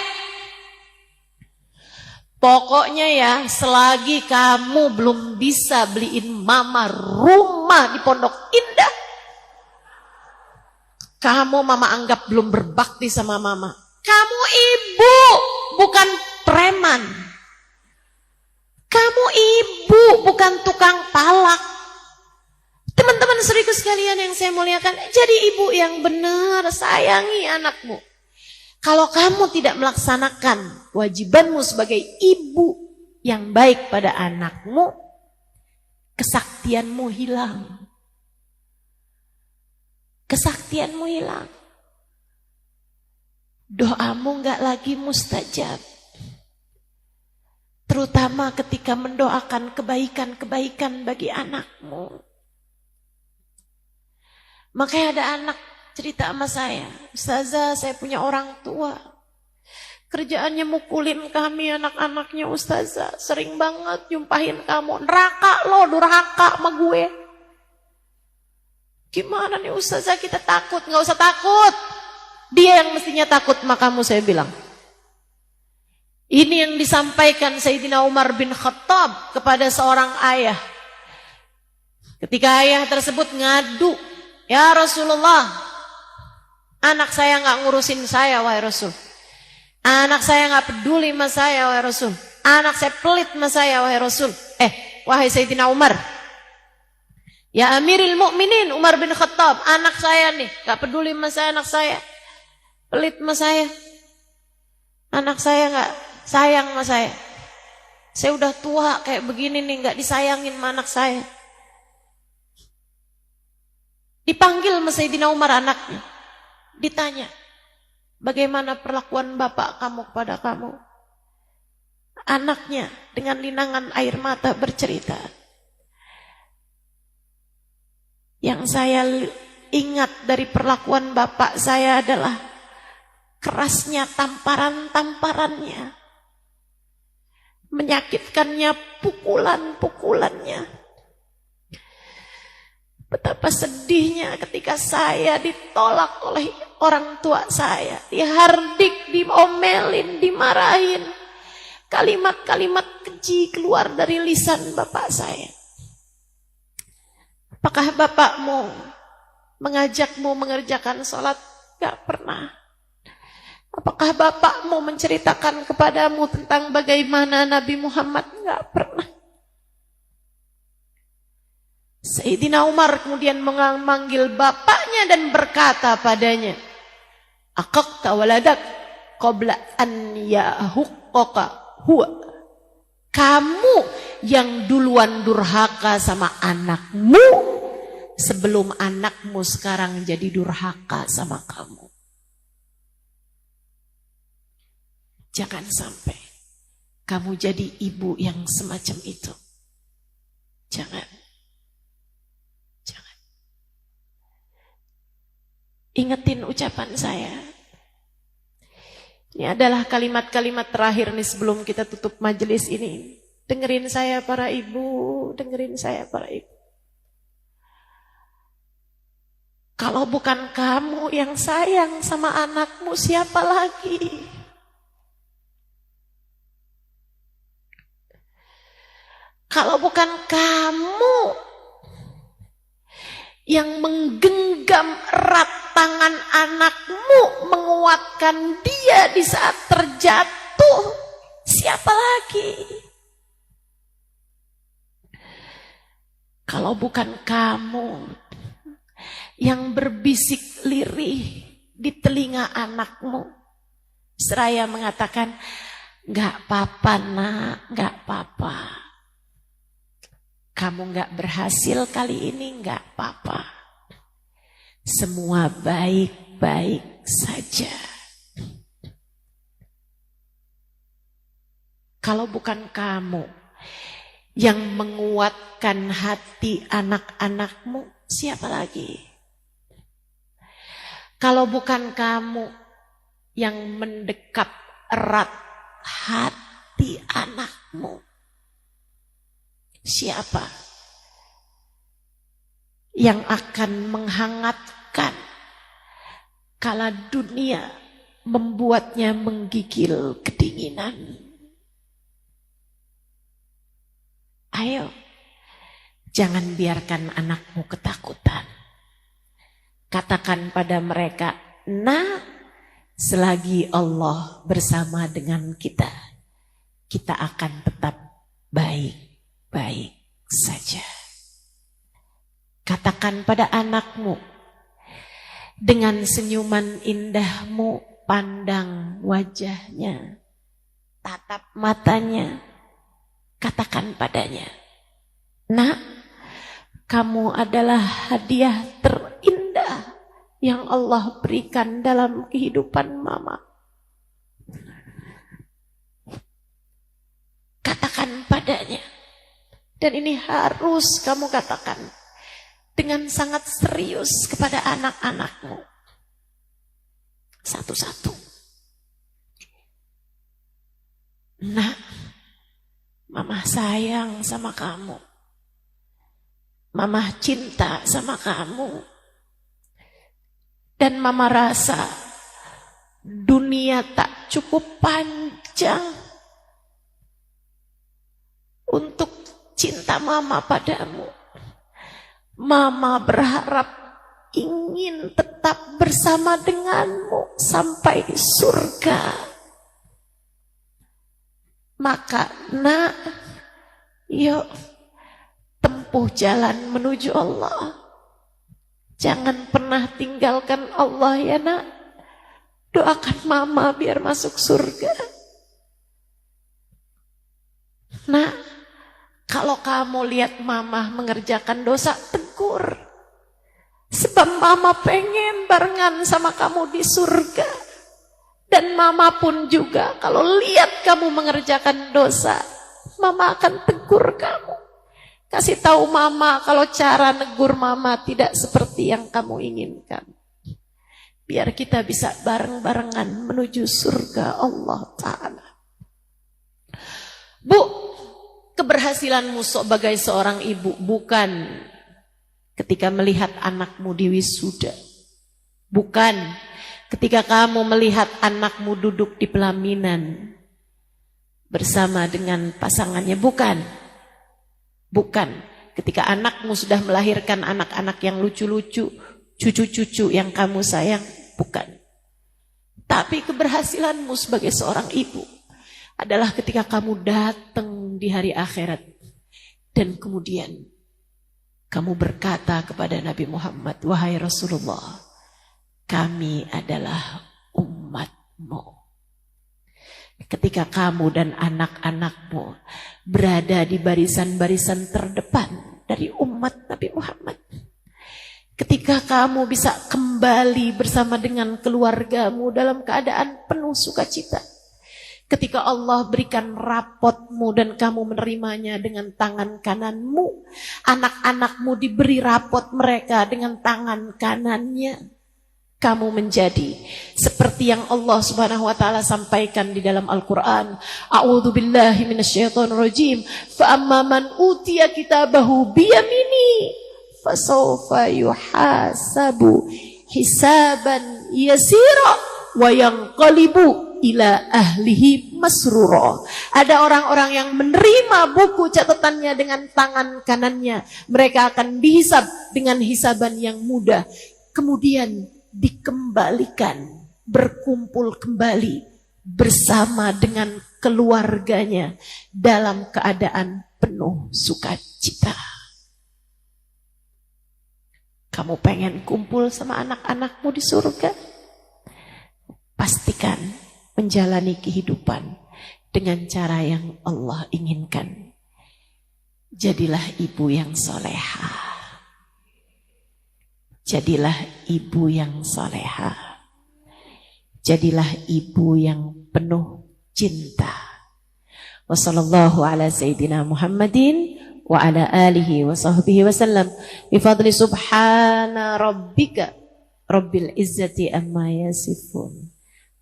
Pokoknya ya, selagi kamu belum bisa beliin mama rumah di Pondok Indah, kamu mama anggap belum berbakti sama mama. Kamu ibu, bukan preman. Kamu ibu, bukan tukang palak. Teman-teman seriku sekalian yang saya muliakan, jadi ibu yang benar, sayangi anakmu. Kalau kamu tidak melaksanakan kewajibanmu sebagai ibu yang baik pada anakmu, kesaktianmu hilang. Kesaktianmu hilang. Doamu gak lagi mustajab. Terutama ketika mendoakan kebaikan-kebaikan bagi anakmu. Makanya ada anak cerita sama saya, Ustazah saya punya orang tua. Kerjaannya mukulin kami anak-anaknya Ustazah. Sering banget jumpahin kamu. Neraka lo, durhaka sama gue. Gimana nih ustazah, kita takut? Nggak usah takut. Dia yang mestinya takut sama kamu, saya bilang. Ini yang disampaikan Sayyidina Umar bin Khattab kepada seorang ayah. Ketika ayah tersebut ngadu, ya Rasulullah, anak saya nggak ngurusin saya, wahai Rasul. Anak saya nggak peduli sama saya, wahai Rasul. Anak saya pelit sama saya, wahai Rasul. Wahai Sayyidina Umar. Ya Amiril Mukminin Umar bin Khattab, anak saya nih nggak peduli sama saya, anak saya pelit sama saya. Anak saya nggak sayang sama saya. Saya udah tua kayak begini nih, nggak disayangin sama anak saya. Dipanggil sama Sayyidina Umar anaknya. Ditanya, bagaimana perlakuan bapak kamu kepada kamu? Anaknya dengan linangan air mata bercerita, yang saya ingat dari perlakuan bapak saya adalah kerasnya tamparan-tamparannya, menyakitkannya pukulan-pukulannya. Betapa sedihnya ketika saya ditolak oleh orang tua saya, dihardik, diomelin, dimarahin. Kalimat-kalimat keji keluar dari lisan bapak saya. Apakah bapakmu mengajakmu mengerjakan sholat? Gak pernah. Apakah bapakmu menceritakan kepadamu tentang bagaimana Nabi Muhammad? Gak pernah. Sayyidina Umar kemudian memanggil bapaknya dan berkata padanya, Aqaqta waladak qabla an yahuqqaka huwa. Kamu yang duluan durhaka sama anakmu sebelum anakmu sekarang jadi durhaka sama kamu. Jangan sampai kamu jadi ibu yang semacam itu. Jangan. Jangan. Ingetin ucapan saya. Ini adalah kalimat-kalimat terakhir nih sebelum kita tutup majelis ini. Dengerin saya para ibu, dengerin saya para ibu. Kalau bukan kamu yang sayang sama anakmu, siapa lagi? Kalau bukan kamu yang menggenggam erat tangan anakmu, menguatkan dia di saat terjatuh, siapa lagi? Kalau bukan kamu yang berbisik lirih di telinga anakmu, seraya mengatakan, "Gak apa-apa nak, gak apa-apa. Kamu gak berhasil kali ini, gak apa-apa. Semua baik-baik saja." Kalau bukan kamu yang menguatkan hati anak-anakmu, siapa lagi? Kalau bukan kamu yang mendekap erat hati anakmu, siapa yang akan menghangatkan kala dunia membuatnya menggigil kedinginan? Ayo, jangan biarkan anakmu ketakutan. Katakan pada mereka, "Nah, selagi Allah bersama dengan kita, kita akan tetap baik-baik saja." Katakan pada anakmu, dengan senyuman indahmu, pandang wajahnya, tatap matanya, katakan padanya, "Nak, kamu adalah hadiah terindah yang Allah berikan dalam kehidupan mama." Katakan padanya. Dan ini harus kamu katakan dengan sangat serius kepada anak-anakmu. Satu-satu. "Nak, mama sayang sama kamu. Mama cinta sama kamu. Dan mama rasa dunia tak cukup panjang untuk cinta mama padamu. Mama berharap ingin tetap bersama denganmu sampai surga. Maka nak, yuk tempuh jalan menuju Allah. Jangan pernah tinggalkan Allah ya nak. Doakan mama biar masuk surga. Nah, kalau kamu lihat mama mengerjakan dosa, tegur. Sebab mama pengen barengan sama kamu di surga. Dan mama pun juga kalau lihat kamu mengerjakan dosa, mama akan tegur kamu. Kasih tahu mama kalau cara negur mama tidak seperti yang kamu inginkan. Biar kita bisa bareng-barengan menuju surga Allah Ta'ala. Bu, keberhasilanmu sebagai seorang ibu bukan ketika melihat anakmu di wisuda. Bukan ketika kamu melihat anakmu duduk di pelaminan bersama dengan pasangannya. Bukan. Bukan ketika anakmu sudah melahirkan anak-anak yang lucu-lucu, cucu-cucu yang kamu sayang. Bukan. Tapi keberhasilanmu sebagai seorang ibu adalah ketika kamu datang di hari akhirat dan kemudian kamu berkata kepada Nabi Muhammad, wahai Rasulullah, kami adalah umatmu. Ketika kamu dan anak-anakmu berada di barisan-barisan terdepan dari umat Nabi Muhammad. Ketika kamu bisa kembali bersama dengan keluargamu dalam keadaan penuh sukacita. Ketika Allah berikan rapotmu dan kamu menerimanya dengan tangan kananmu. Anak-anakmu diberi rapot mereka dengan tangan kanannya. Kamu menjadi seperti yang Allah Subhanahu wa taala sampaikan di dalam Al-Qur'an. A'udzu billahi minasyaitonir rajim. Fa amman man utiya kitabahu biyamini fasawfa yuhasabu hisaban yasira wa yanqalibu ila ahlihi masrura. Ada orang-orang yang menerima buku catatannya dengan tangan kanannya. Mereka akan dihisab dengan hisaban yang mudah. Kemudian dikembalikan, berkumpul kembali bersama dengan keluarganya dalam keadaan penuh sukacita. Kamu pengen kumpul sama anak-anakmu di surga? Pastikan menjalani kehidupan dengan cara yang Allah inginkan. Jadilah ibu yang solehah. Jadilah ibu yang solehah. Jadilah ibu yang penuh cinta. Wassallallahu ala sayyidina Muhammadin wa ala alihi wa sahbihi wasallam. Bifadli subhana rabbika rabbil izzati amma yasifun.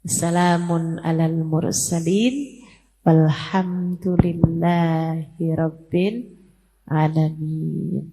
Salamun alal mursalin walhamdulillahi rabbil alamin.